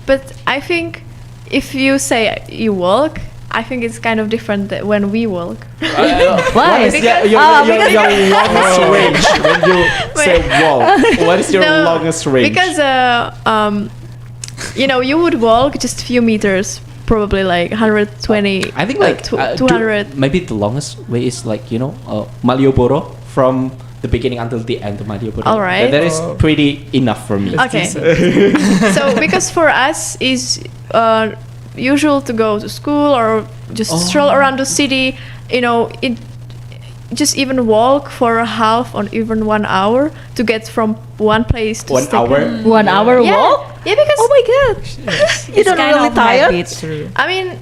But I think if you say you walk, I think it's kind of different when we walk. Why? What is your longest range when you say walk? What is your No, longest range? Because you would walk just a few meters, probably like 120. I think like 200. maybe the longest way is like Malioboro from the beginning until the end of Malioboro. All right. That is pretty enough for me. Okay. So because for us is usual to go to school or just stroll around the city, it just even walk for a half or even 1 hour to get from one place to 1 hour. 1 hour Yeah. walk? Yeah, because Oh my god. You don't kind really of tired? habit. True. I mean,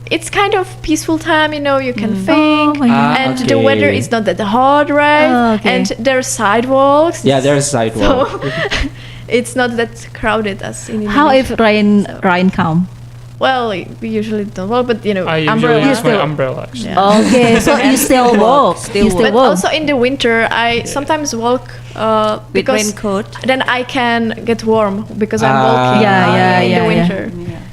it's kind of peaceful time, you can think, Oh my God. and okay. the weather is not that hot, right? Oh, okay. And there are sidewalks. Yeah, there's a sidewalk. So it's not that crowded as in Indonesia. How if rain come? Well, we usually don't walk, but I usually umbrella. use my umbrella. Actually. Yeah. Okay, so you still walk. Still You still But walk. also in the winter, I sometimes walk With because raincoat. then I can get warm because I'm Ah. walking Yeah, in yeah, the yeah. winter. Yeah.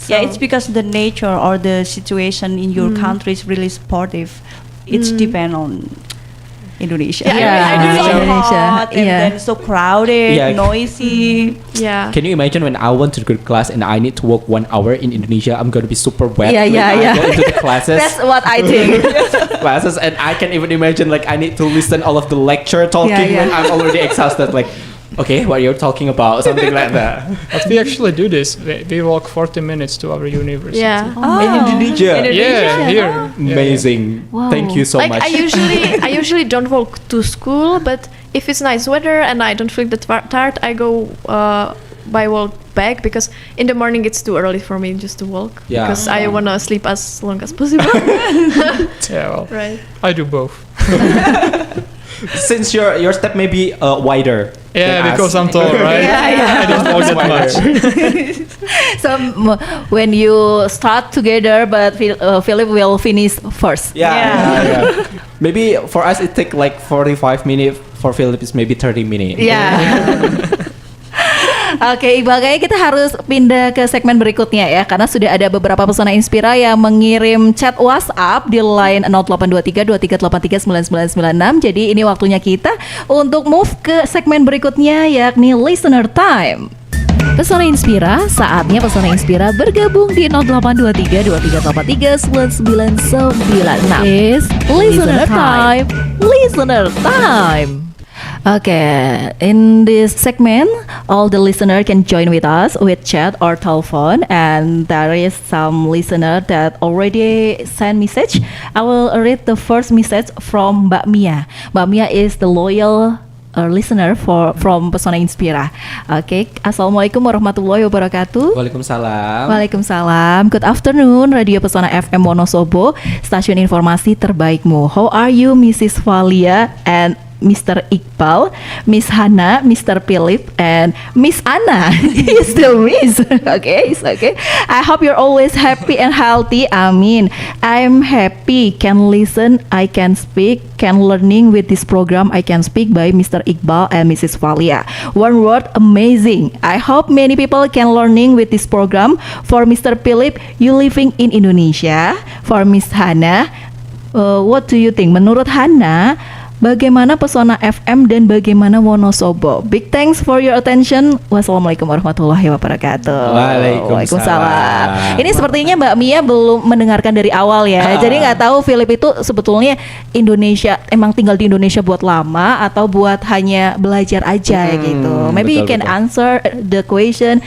Yeah, it's because the nature or the situation in your country is really supportive. It's depend on Indonesia. Yeah, I mean, It's so Indonesia, hot and yeah. then so crowded, Yeah. noisy. Yeah. Can you imagine when I want to go to class and I need to walk 1 hour in Indonesia? I'm going to be super wet Yeah, when yeah, I yeah. go into the classes. That's what I think. Classes, and I can even imagine like I need to listen all of the lecture talking Yeah, yeah. when I'm already exhausted. Like, okay, what you're talking about, something like that. But we actually do this. We walk 40 minutes to our university. Yeah. In Indonesia, Yeah, here. amazing. Wow. Thank you so Like much. I usually don't walk to school, but if it's nice weather and I don't feel that tired, I go by walk back because in the morning it's too early for me just to walk Yeah. because I wanna sleep as long as possible. Yeah, well, Right. I do both. Since your step may be wider. Yeah, than because us. I'm tall, right? Yeah. I don't walk that much. So when you start together, but Philip will finish first. Yeah. Maybe for us it take like 45 minutes. For Philip it's maybe 30 minutes. Ya. Oke, Iqbal, kayaknya kita harus pindah ke segmen berikutnya ya, karena sudah ada beberapa pesona Inspira yang mengirim chat WhatsApp di line 082323839996. Jadi ini waktunya kita untuk move ke segmen berikutnya, yakni Listener Time. Pesona Inspira, saatnya Pesona Inspira bergabung di 082323839996. Is Listener Time. Listener Time. Okay, in this segment, all the listener can join with us with chat or telephone, and there is some listener that already sent message. I will read the first message from Mbak Mia. Mbak Mia is the loyal listener from Pesona Inspira. Okay, Assalamualaikum warahmatullahi wabarakatuh. Waalaikumsalam. Waalaikumsalam. Good afternoon, Radio Pesona FM Wonosobo, stasiun informasi terbaikmu. How are you, Mrs. Valia and Mr. Iqbal, Miss Hana, Mr. Philip, and Miss Anna? He's still Miss. Okay, it's okay. I hope you're always happy and healthy. Amin. I'm happy, can listen, I can speak, can learning with this program. I can speak by Mr. Iqbal and Mrs. Valia. One word, amazing. I hope many people can learning with this program. For Mr. Philip, you living in Indonesia. For Miss Hana, what do you think? Menurut Hana, bagaimana Pesona FM dan bagaimana Wonosobo? Big thanks for your attention. Wassalamualaikum warahmatullahi wabarakatuh. Waalaikumsalam. Ini sepertinya Mbak Mia belum mendengarkan dari awal ya. Jadi nggak tahu Philip itu sebetulnya Indonesia emang tinggal di Indonesia buat lama atau buat hanya belajar aja gitu. Maybe you can answer the question.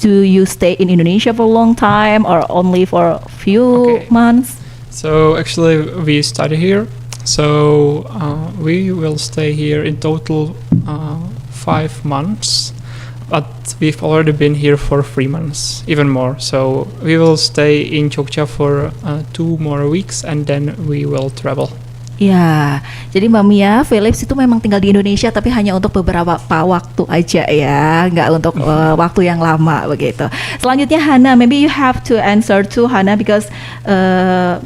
Do you stay in Indonesia for a long time or only for a few months? So actually, we study here. So we will stay here in total 5 months. but we've already been here for 3 months, even more. So we will stay in Jogja for 2 more weeks, and then we will travel. Ya, jadi Mbak Mia, Philips itu memang tinggal di Indonesia tapi hanya untuk beberapa waktu aja ya, nggak untuk waktu yang lama begitu. Selanjutnya Hana, maybe you have to answer to Hana because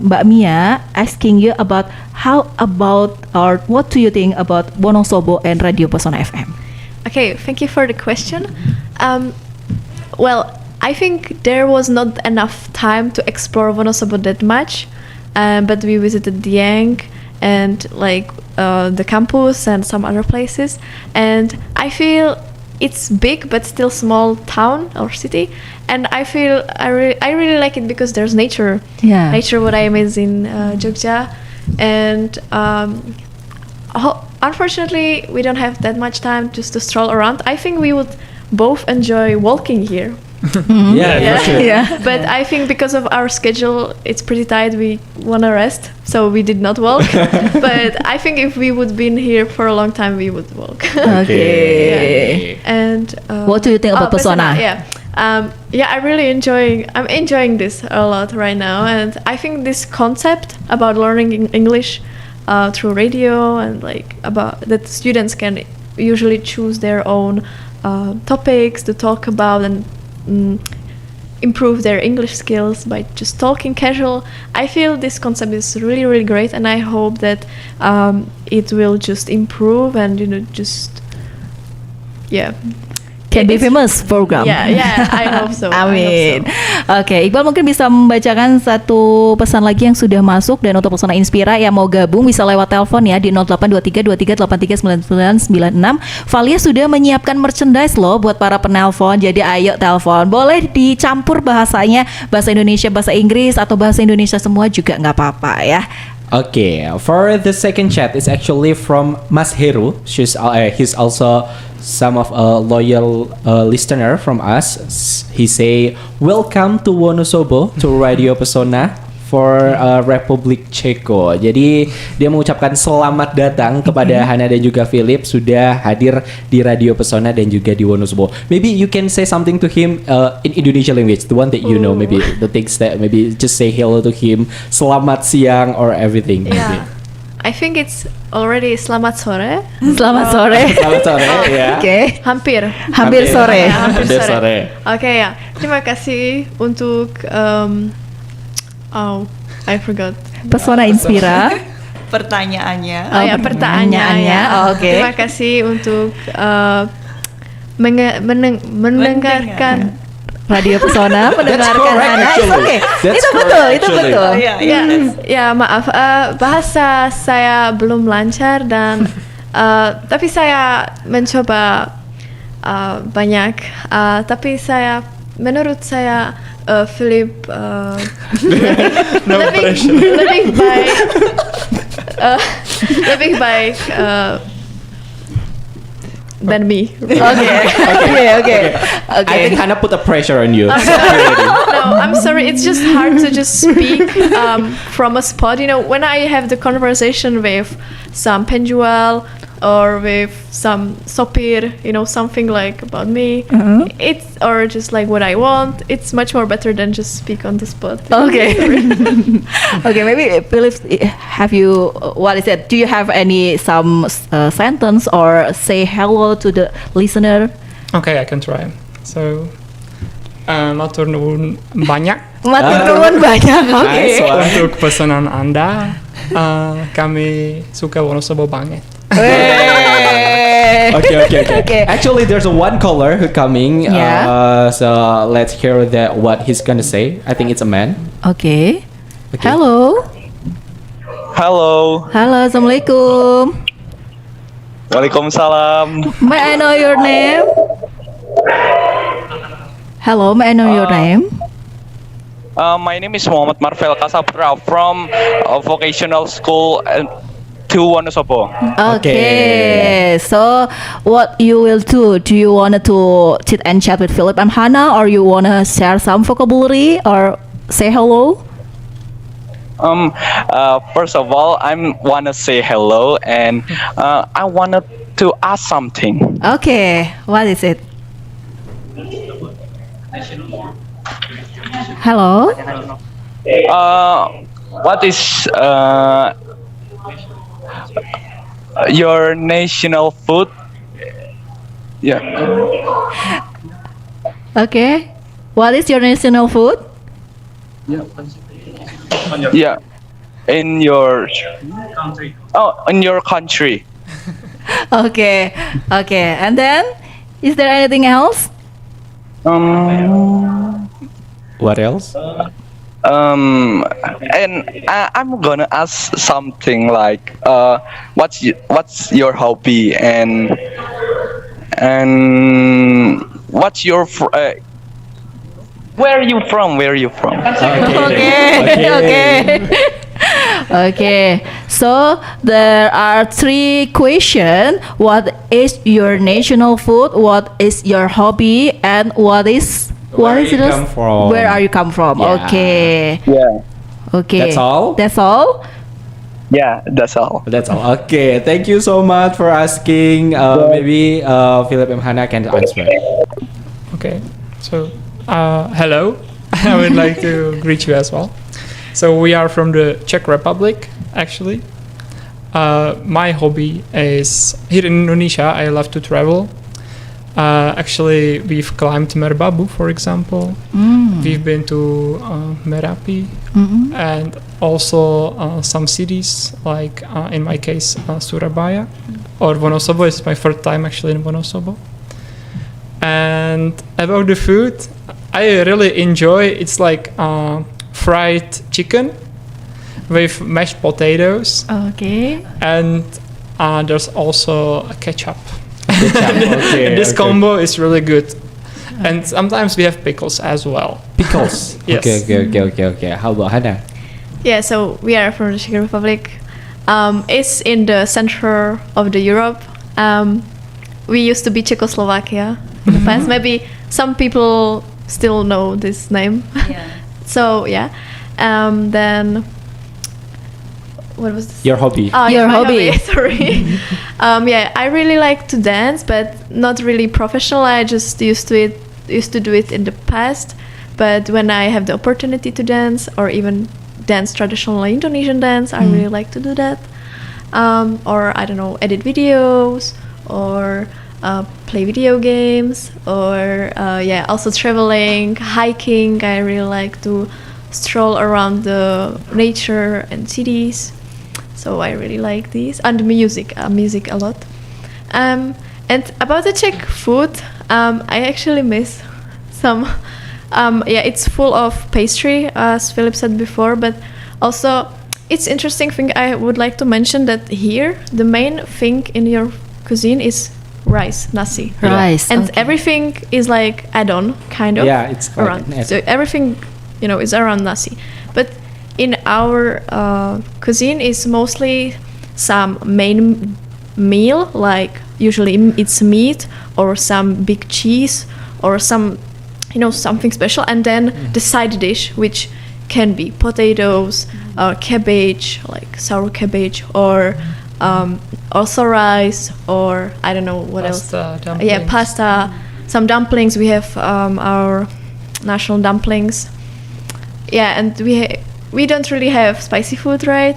Mbak Mia asking you about how about or what do you think about Wonosobo and Radio Pesona FM? Okay, thank you for the question. Well, I think there was not enough time to explore Wonosobo that much, but we visited Dieng and like the campus and some other places, and I feel it's big but still small town or city, and I feel I really like it because there's nature. Yeah. Nature what I miss in Jogja, and unfortunately we don't have that much time just to stroll around. I think we would both enjoy walking here. Yeah, for sure. Yeah. But I think because of our schedule, it's pretty tight. We want to rest, so we did not walk. But I think if we would been here for a long time, we would walk. Okay. Yeah. And What do you think about Pesona? Yeah. I'm enjoying this a lot right now, and I think this concept about learning English through radio and like about that students can usually choose their own topics to talk about and improve their English skills by just talking casual. I feel this concept is really, really great, and I hope that it will just improve and Can be famous program. Yeah, I hope so. Amin. I hope so. Oke, Iqbal mungkin bisa membacakan satu pesan lagi yang sudah masuk, dan untuk Pesona Inspira yang mau gabung bisa lewat telepon ya di 082323839996. Valia sudah menyiapkan merchandise loh buat para penelpon. Jadi ayo telepon. Boleh dicampur bahasanya, bahasa Indonesia, bahasa Inggris atau bahasa Indonesia semua juga nggak apa-apa ya. Okay, for the second chat, it's actually from Mas Heru. He's also some of a loyal listener from us. He say, "Welcome to Wonosobo to Radio Pesona for Republik Ceko." Jadi dia mengucapkan selamat datang kepada Hana dan juga Philip sudah hadir di Radio Pesona dan juga di Wonosobo. Maybe you can say something to him in Indonesian language, the one that you know, maybe the things that maybe just say hello to him, selamat siang or everything. Yeah. I think it's already selamat sore. Selamat sore. Selamat sore ya. Oke. Hampir Sore. Ya, hampir Hampir sore. sore. Oke ya. Terima kasih untuk I forgot. Pesona Inspira. Pertanyaannya. Pertanyaannya. Oke. Terima kasih untuk mendengarkan. Radio Pesona mendengarkan Hana. Oke. Itu betul. Ya, maaf. Bahasa saya belum lancar dan tapi saya mencoba banyak. Tapi menurut saya Philip lebih baik than me. Okay. I think Hana put a pressure on you. No, I'm sorry. It's just hard to just speak from a spot. When I have the conversation with some penjual or with some sopir, something like about me. It's or just like what I want. It's much more better than just speak on the spot. Okay. Okay, maybe Philip, what is it? Do you have some sentence or say hello to the listener? Okay, I can try. So, matur nuwun banyak. Matur nuwun banyak. Nice Okay. one. Untuk pesanan Anda, kami suka Wonosobo banget. Okay. Actually, there's one caller who coming. Yeah. So let's hear what he's gonna say. I think it's a man. Okay. Okay. Halo, Assalamualaikum. Waalaikumsalam. May I know your name? Hello, may I know your name? My name is Muhammad Marvel Kasaputra from Vocational School to Wonosobo. Okay. So, what you will do? Do you want to chit and chat with Philip and Hannah, or you want to share some vocabulary or say hello? First of all, I wanna say hello, and I wanted to ask something. Okay. What is it? Hello. What is your national food? Yeah. Okay. What is your national food? Yeah. In your in your country. Okay. Okay. And then, is there anything else? Um. What else? And I'm gonna ask something like, what's your hobby and what's your where are you from? Where are you from? Okay. Okay. Okay. So there are three questions. What is your national food? What is your hobby? And what is Where it? you come from? Where are you come from? Yeah. Okay. Yeah, Okay. That's all? That's all. yeah, that's all. That's all. Okay, thank you so much for asking. Maybe Philip and Hannah can answer. Okay, so hello. I would like to greet you as well. So we are from the Czech Republic, actually. My hobby is here in Indonesia. I love to travel. Actually, we've climbed Merbabu, for example. We've been to Merapi, and also some cities like, in my case, Surabaya or Wonosobo. It's my first time actually in Wonosobo. And about the food, I really enjoy. It's like fried chicken with mashed potatoes, Okay. and there's also a ketchup. Okay, This okay. combo is really good. And sometimes we have pickles as well. Pickles. Yes. Okay. How about Hannah? Yeah, so we are from the Czech Republic. It's in the center of the Europe. We used to be Czechoslovakia in the past. Maybe some people still know this name. Yeah. So yeah, then what was this? Your hobby. Oh, Your yeah, my hobby. Sorry. Yeah, I really like to dance, but not really professional. I just used to do it in the past. But when I have the opportunity to dance, or even dance traditional Indonesian dance, I really like to do that. Or I don't know, edit videos, or play video games, or yeah, also traveling, hiking. I really like to stroll around the nature and cities. So I really like these, and music a lot. And about the Czech food, I actually miss some. Yeah, it's full of pastry, as Philip said before, but also it's interesting thing I would like to mention that here the main thing in your cuisine is rice, nasi. Rice. And okay. everything is like add-on, kind of. Yeah, it's like around. an add- So everything, is around nasi. But in our cuisine is mostly some main meal, like usually it's meat or some big cheese or some, something special, and then the side dish, which can be potatoes, cabbage, like sour cabbage, or also rice, or I don't know what Pasta, else. dumplings. Yeah, pasta, some dumplings. We have our national dumplings. Yeah, and we don't really have spicy food, right?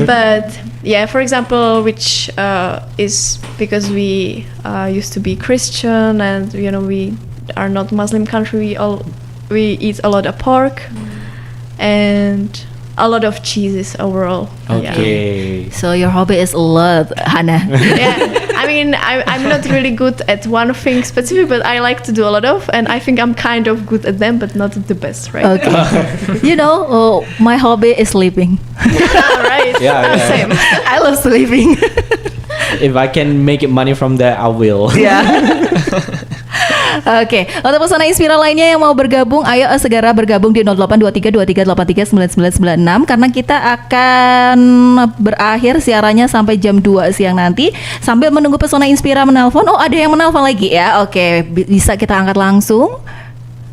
But yeah, for example, which is because we used to be Christian, and we are not Muslim country. We eat a lot of pork and a lot of cheeses overall. Okay. So your hobby is a lot, Hannah. Yeah, I mean, I'm not really good at one thing specific, but I like to do a lot of, and I think I'm kind of good at them, but not the best, right? Okay. My hobby is sleeping. Right. Yeah. Same. I love sleeping. If I can make money from that, I will. Yeah. Oke, untuk pesona Inspira lainnya yang mau bergabung, ayo segera bergabung di 082323839996 karena kita akan berakhir siarannya sampai jam 2 siang nanti. Sambil menunggu pesona Inspira menelpon. Oh, ada yang menelpon lagi ya. Oke, bisa kita angkat langsung.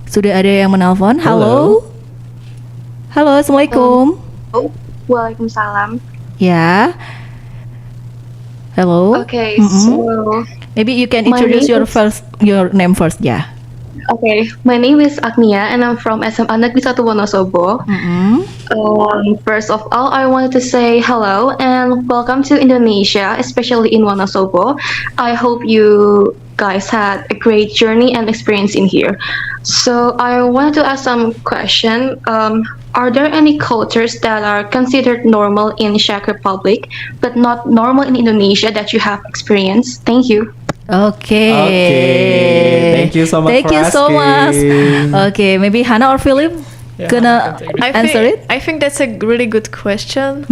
Sudah ada yang menelpon. Halo. Halo, Assalamualaikum. Waalaikumsalam. Ya. Hello. Okay, so Maybe you can My introduce name is- your name first, yeah. Okay, my name is Agnia and I'm from SMA Negeri 1 Wonosobo. First of all, I wanted to say hello and welcome to Indonesia, especially in Wonosobo. I hope you guys had a great journey and experience in here. So I wanted to ask some question. Are there any cultures that are considered normal in Czech Republic, but not normal in Indonesia that you have experienced? Thank you. Okay. Okay. Thank you so much. Thank for you so much. asking. Okay, maybe Hannah or Philip Yeah, gonna I can take it. answer it. I think that's a really good question.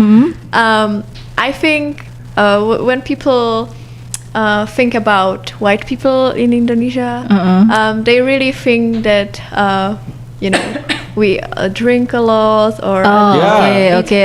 I think when people think about white people in Indonesia, they really think that you know we drink a lot or Oh, Yeah. okay,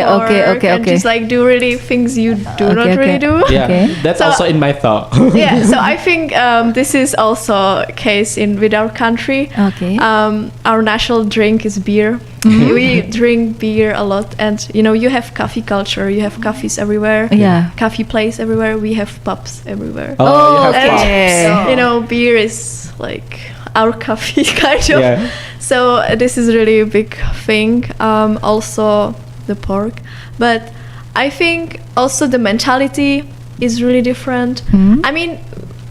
and just like do really things you do Okay, not okay. really do. Yeah, Okay. that's So- also in my thought. Yeah, so I think this is also a case in with our country. Okay. Our national drink is beer. We drink beer a lot, and you have coffee culture. You have cafes everywhere. Yeah. Coffee place everywhere. We have pubs everywhere. Oh, you have okay. pubs. So, beer is like our coffee kind of. Yeah. So this is really a big thing. Also the pork, but I think also the mentality is really different. I mean,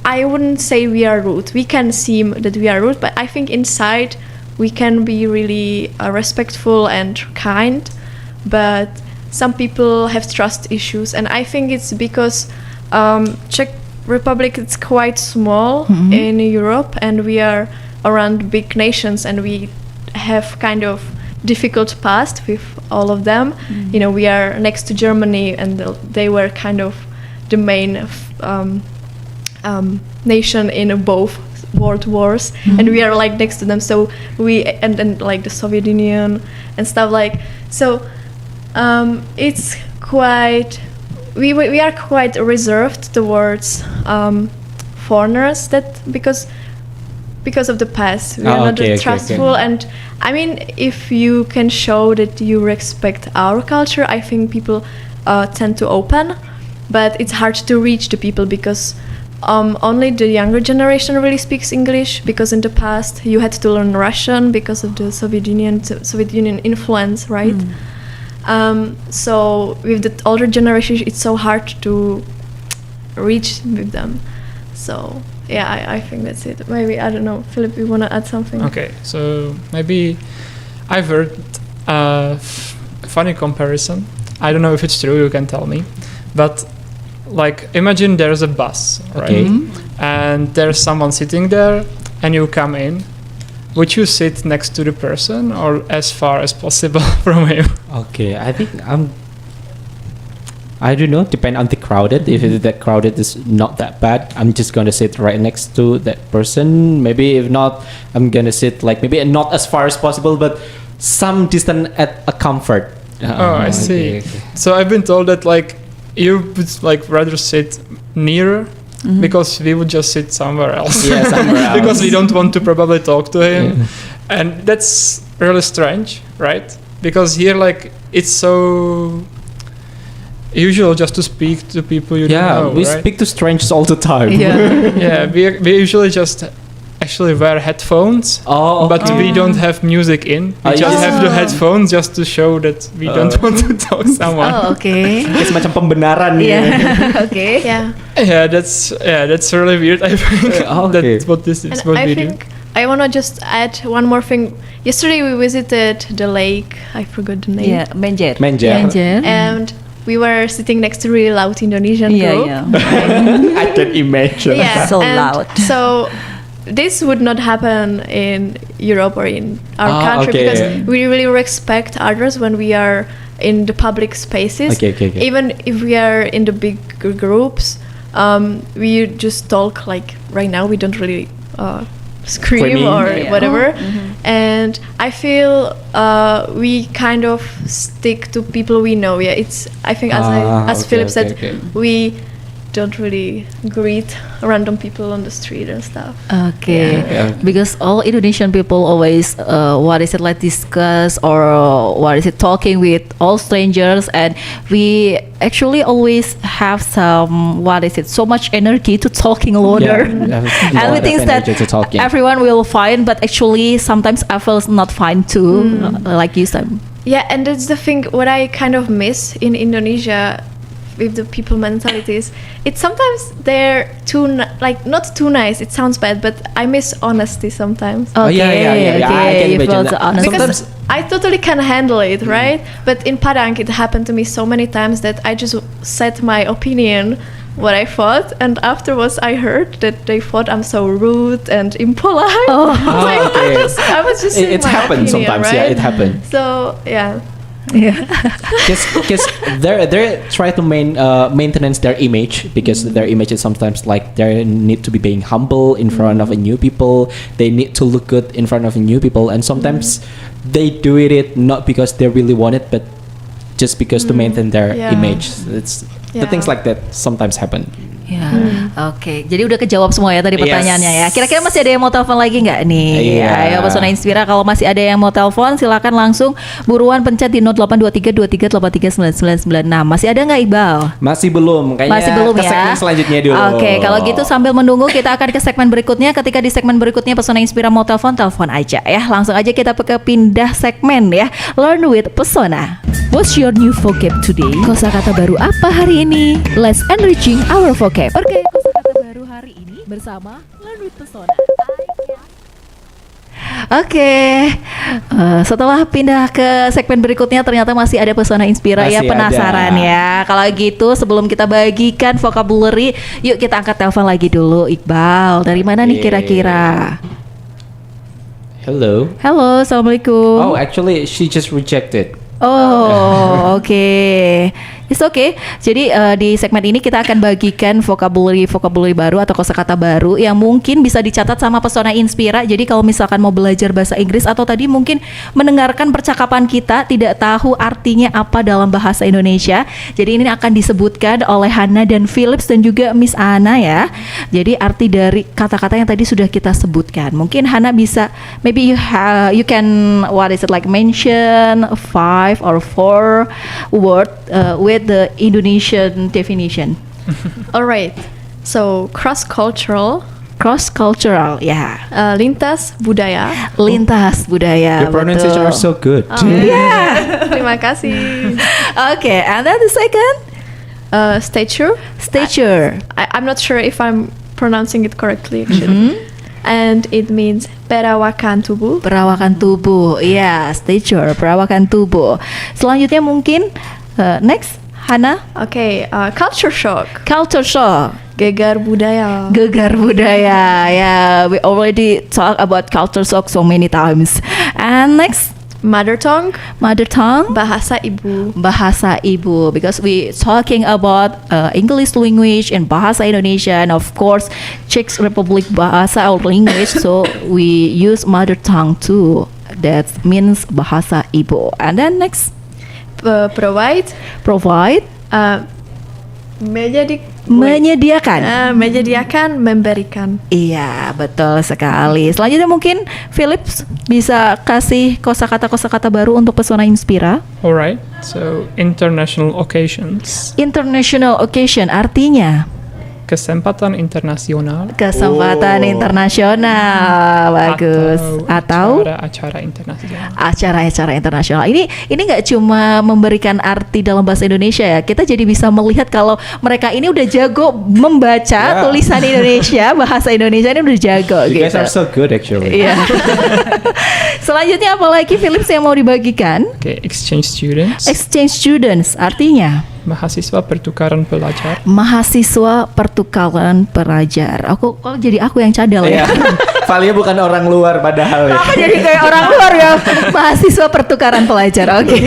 I wouldn't say we are rude. We can seem that we are rude, but I think inside we can be really respectful and kind. But some people have trust issues, and I think it's because Czech Republic is quite small in Europe, and we are around big nations, and we have kind of difficult past with all of them. We are next to Germany, and they were kind of the main nation in both world wars, and we are like next to them. So and then like the Soviet Union and stuff like. So it's quite. We are quite reserved towards foreigners, that because of the past. We are not okay, trustful, and I mean, if you can show that you respect our culture, I think people tend to open, but it's hard to reach the people because only the younger generation really speaks English, because in the past you had to learn Russian because of the Soviet Union influence, right? So with the older generation, it's so hard to reach with them. So yeah, I think that's it. Maybe, I don't know, Philip, you want to add something? Okay, so maybe I've heard a funny comparison. I don't know if it's true, you can tell me. But like, imagine there's a bus, right? Okay. And there's someone sitting there and you come in. Would you sit next to the person or as far as possible from him? Okay, I think I don't know. Depend on the crowded. If it, that crowded is not that bad, I'm just gonna sit right next to that person. Maybe if not, I'm gonna sit like maybe not as far as possible, but some distance at a comfort. I see. Okay. So I've been told that like you would like rather sit nearer because we would just sit somewhere else. Yeah, somewhere else. Because we don't want to probably talk to him, and that's really strange, right? Because here like it's so usual just to speak to people you don't know, we right? speak to strangers all the time. Yeah, we usually just actually wear headphones, but we don't have music in. We just have the headphones just to show that we don't want to talk to someone. Oh, okay. Kayak semacam pembenaran Yeah. Okay. Yeah. Yeah, that's really weird. I think Okay. that's what this is. And What I we do. think I want to just add one more thing. Yesterday we visited the lake. I forgot the name. Yeah, Menjer. Menjer. And we were sitting next to really loud Indonesian Yeah, group. yeah. I can imagine. Yeah, So and loud. So this would not happen in Europe or in our country okay. because we really respect others when we are in the public spaces. Okay. Even if we are in the big groups, we just talk like right now. We don't really scream Screaming. or Yeah. whatever. And I feel we kind of stick to people we know. Yeah, it's I think as Ah, as okay, Philip said, okay. we don't really greet random people on the street and stuff. Okay, Yeah. because all Indonesian people always discuss or talking with all strangers, and we actually always have some so much energy to talking louder, and we think that everyone will find, but actually sometimes I feel not fine too, like you said. Yeah, and that's the thing what I kind of miss in Indonesia with the people mentalities. It's sometimes they're not too nice. It sounds bad, but I miss honesty sometimes. Oh, yeah. I can you imagine feel that. the honesty. Because I totally can handle it, right? But in Padang, it happened to me so many times that I just said my opinion, what I thought, and afterwards I heard that they thought I'm so rude and impolite. Okay. I was just saying It's my happened opinion, sometimes. right? Yeah, it happened. So yeah. Because they're try to maintenance their image, because their image is sometimes like they need to be being humble in front of a new people. They need to look good in front of a new people, and sometimes they do it not because they really want it, but just because to maintain their image. It's the things like that sometimes happen. Ya, oke. Jadi udah kejawab semua ya tadi pertanyaannya ya. Kira-kira masih ada yang mau telepon lagi nggak nih? Ayo Pesona Inspira, kalau masih ada yang mau telepon silakan langsung buruan pencet di 082323839996. Masih ada nggak Iqbal? Masih belum, kayaknya Masih belum ke ya. segmen selanjutnya dulu. Oke, kalau gitu sambil menunggu kita akan ke segmen berikutnya. Ketika di segmen berikutnya Pesona Inspira mau telepon aja ya. Langsung aja kita pindah segmen ya. Learn with Pesona. What's your new vocab today? Kosakata baru apa hari ini? Let's enriching our vocab. Oke, kosakata baru hari ini bersama Learn with Pesona. Oke, setelah pindah ke segmen berikutnya ternyata masih ada Pesona Inspira ya, penasaran ya. Kalau gitu sebelum kita bagikan vocabulary, yuk kita angkat telepon lagi dulu. Iqbal, dari mana nih kira-kira? Hello. Halo, assalamualaikum. Oh, actually she just rejected. Oh, oke. It's okay. Jadi di segmen ini kita akan bagikan vocabulary baru atau kosakata baru yang mungkin bisa dicatat sama Pesona Inspira. Jadi kalau misalkan mau belajar bahasa Inggris atau tadi mungkin mendengarkan percakapan kita tidak tahu artinya apa dalam bahasa Indonesia, jadi ini akan disebutkan oleh Hana dan Philips dan juga Miss Ana ya. Jadi arti dari kata-kata yang tadi sudah kita sebutkan. Mungkin Hana bisa, maybe you can mention 5 or 4 word with the Indonesian definition. Alright. So cross-cultural, ya. Lintas budaya. Lintas budaya. Your pronunciation are so good. Yeah. Terima kasih. Okay, and then the second, Stature. I'm not sure if I'm pronouncing it correctly actually. And it means perawakan tubuh. Perawakan tubuh, ya, stature, perawakan tubuh. Selanjutnya mungkin next, Hana. Okay, culture shock. Gegar budaya. Yeah, we already talk about culture shock so many times. And next, Mother tongue. Bahasa ibu. Because we talking about English language and bahasa Indonesia, and of course Czech Republic bahasa or language, so we use mother tongue too. That means bahasa ibu. And then next, Provide. Menyediakan, memberikan. Iya, betul sekali. Selanjutnya mungkin Philips bisa kasih kosakata baru untuk Pesona Inspira. Alright, so international occasions. International occasion artinya Kesempatan internasional. Internasional, bagus. Atau acara internasional. Acara internasional. Ini nggak cuma memberikan arti dalam bahasa Indonesia ya. Kita jadi bisa melihat kalau mereka ini udah jago membaca tulisan Indonesia, bahasa Indonesia ini udah jago. You guys are so good actually. Iya. Selanjutnya apa lagi Philips yang mau dibagikan? Okay, exchange students. Exchange students artinya mahasiswa pertukaran pelajar. Kok jadi aku yang cadel ya? Valia bukan orang luar padahal ya. Aku jadi kayak orang luar ya. Mahasiswa pertukaran pelajar. Oke.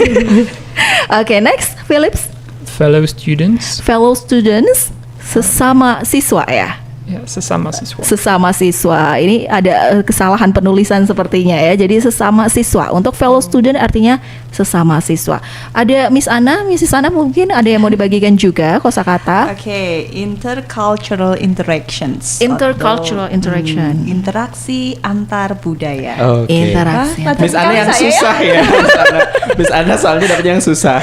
Oke, next Philips. Fellow students. Sesama siswa ya. Ya, sesama siswa. Sesama siswa. Ini ada kesalahan penulisan sepertinya ya. Jadi sesama siswa. Untuk fellow student artinya sesama siswa. Ada Miss Ana mungkin ada yang mau dibagikan juga kosakata. Oke, intercultural interactions. Intercultural interaction. Interaksi antar budaya. Oke. Interaksi. Miss Ana yang susah ya. Miss Ana soalnya dapetnya yang susah.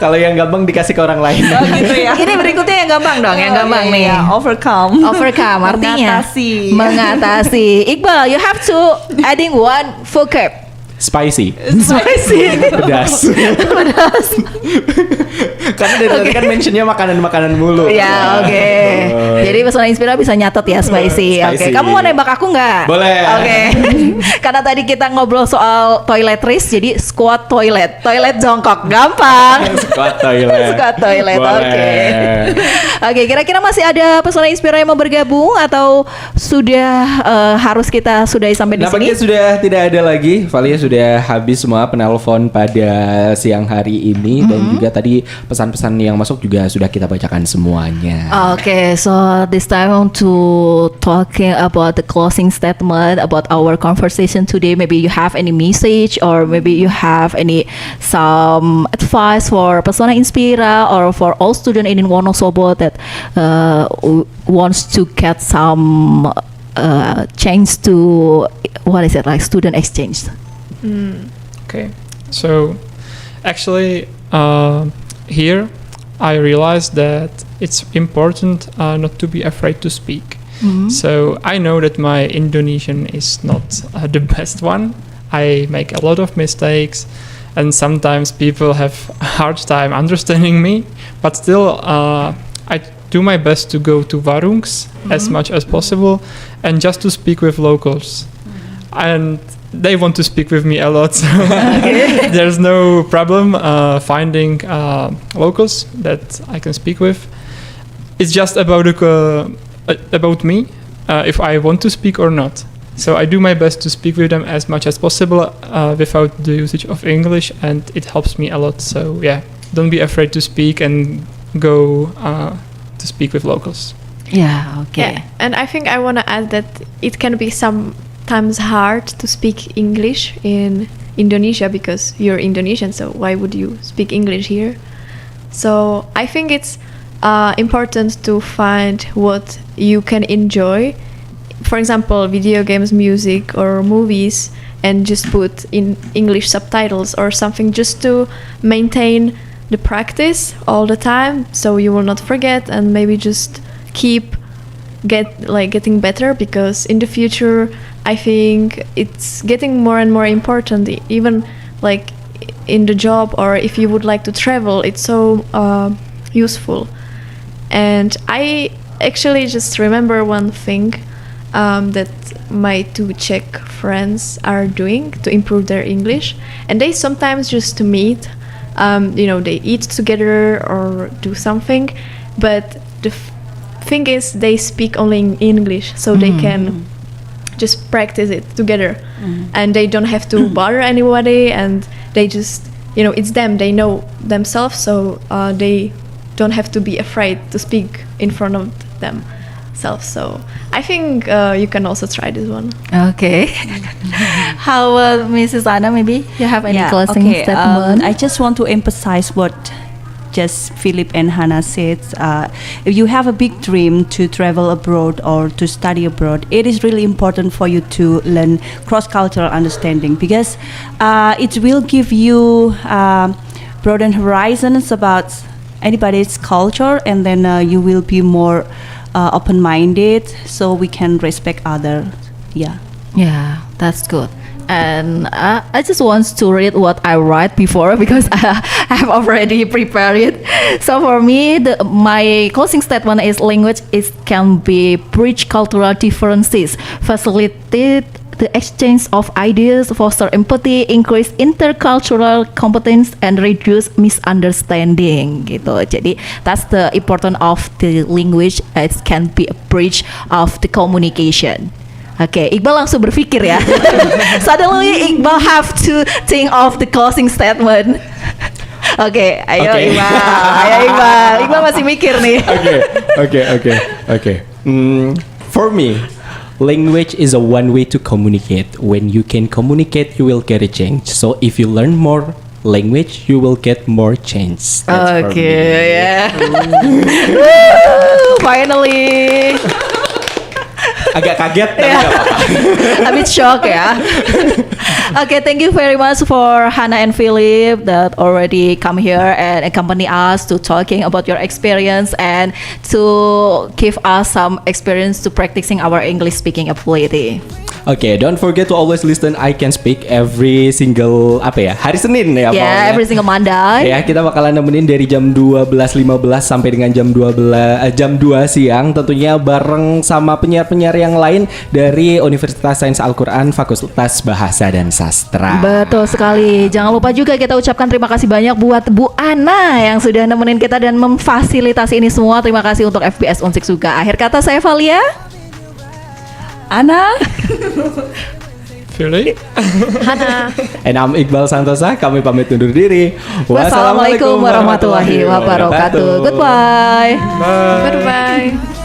Kalau yang gampang dikasih ke orang lain. Oh gitu ya. Ini berikutnya yang gampang dong, yang gampang nih. Overcome. Overcome artinya Mengatasi. mengatasi. Iqbal, you have to adding one vocab. Spicy. Pedas. Pedas. Karena dari tadi kan mentionnya makanan-makanan mulu. Ya, oke. Jadi pesona Inspira bisa nyatet ya spicy. Oke. Kamu mau nembak aku nggak? Boleh. Oke. Karena tadi kita ngobrol soal toiletries, jadi squat toilet. Toilet jongkok, gampang. Squat toilet. Squat toilet. Boleh. Oke. Oke, kira-kira masih ada pesona Inspira yang mau bergabung atau sudah harus kita sudahi sampai di sini? Nampaknya sudah tidak ada lagi. Valia sudah habis semua penelpon pada siang hari ini dan juga tadi pesan-pesan yang masuk juga sudah kita bacakan semuanya. Okay, so this time I want to talking about the closing statement about our conversation today. Maybe you have any message or maybe you have any some advice for Pesona Inspira or for all students in Wonosobo that wants to get some change to what is it like student exchange. Okay, so actually here I realized that it's important not to be afraid to speak. So I know that my Indonesian is not the best one. I make a lot of mistakes and sometimes people have a hard time understanding me, but still I do my best to go to warungs as much as possible and just to speak with locals. And they want to speak with me a lot, so there's no problem finding locals that I can speak with. It's just about me, if I want to speak or not. So I do my best to speak with them as much as possible without the usage of English, and it helps me a lot. So yeah, don't be afraid to speak and go to speak with locals. Yeah, okay. Yeah, and I think I want to add that it can be sometimes hard to speak English in Indonesia because you're Indonesian, so why would you speak English here? So I think it's important to find what you can enjoy. For example, video games, music, or movies, and just put in English subtitles or something just to maintain the practice all the time, so you will not forget and maybe just keep getting better, because in the future I think it's getting more and more important, even like in the job or if you would like to travel, it's so useful. And I actually just remember one thing that my two Czech friends are doing to improve their English, and they sometimes just meet, they eat together or do something, but the thing is they speak only in English, so they can just practice it together, and they don't have to bother anybody, and they just, it's them, they know themselves, so they don't have to be afraid to speak in front of themselves. So I think you can also try this one. Okay. How Mrs. Anna, maybe you have any closing statement? I just want to emphasize what just Philip and Hannah said. If you have a big dream to travel abroad or to study abroad, it is really important for you to learn cross-cultural understanding, because it will give you broaden horizons about anybody's culture, and then you will be more open-minded, so we can respect others. Yeah, that's good. And I just want to read what I write before, because I have already prepared it. So for me, my closing statement is language can be bridge cultural differences, facilitate the exchange of ideas, foster empathy, increase intercultural competence, and reduce misunderstanding. Gitu. Jadi that's the importance of the language. It can be a bridge of the communication. Oke, Iqbal langsung berpikir ya. Suddenly Iqbal have to think of the closing statement. Oke, ayo Iqbal. Ayo Iqbal. Iqbal masih mikir nih. Oke. For me, language is a one way to communicate. When you can communicate, you will get a change. So if you learn more language, you will get more change. That's for me. Yeah. Finally. Agak kaget tapi nggak apa-apa. A bit shock ya. Okay, thank you very much for Hannah and Philip that already come here and accompany us to talking about your experience and to give us some experience to practicing our English speaking ability. Okay, don't forget to always listen I Can Speak every single hari Senin ya. Yeah, every single Monday. Ya, kita bakalan nemenin dari jam 12.15 sampai dengan jam 2 siang tentunya bareng sama penyiar-penyiar yang lain dari Universitas Sains Al-Quran Fakultas Bahasa dan Sastra. Betul sekali. Jangan lupa juga kita ucapkan terima kasih banyak buat Bu Ana yang sudah nemenin kita dan memfasilitasi ini semua. Terima kasih untuk FBS Unsik juga. Akhir kata saya Valia, Ana, Philip. Hana. And I'm Iqbal Santosa. Kami pamit undur diri. Wassalamualaikum warahmatullahi wabarakatuh. Goodbye. Bye. Goodbye.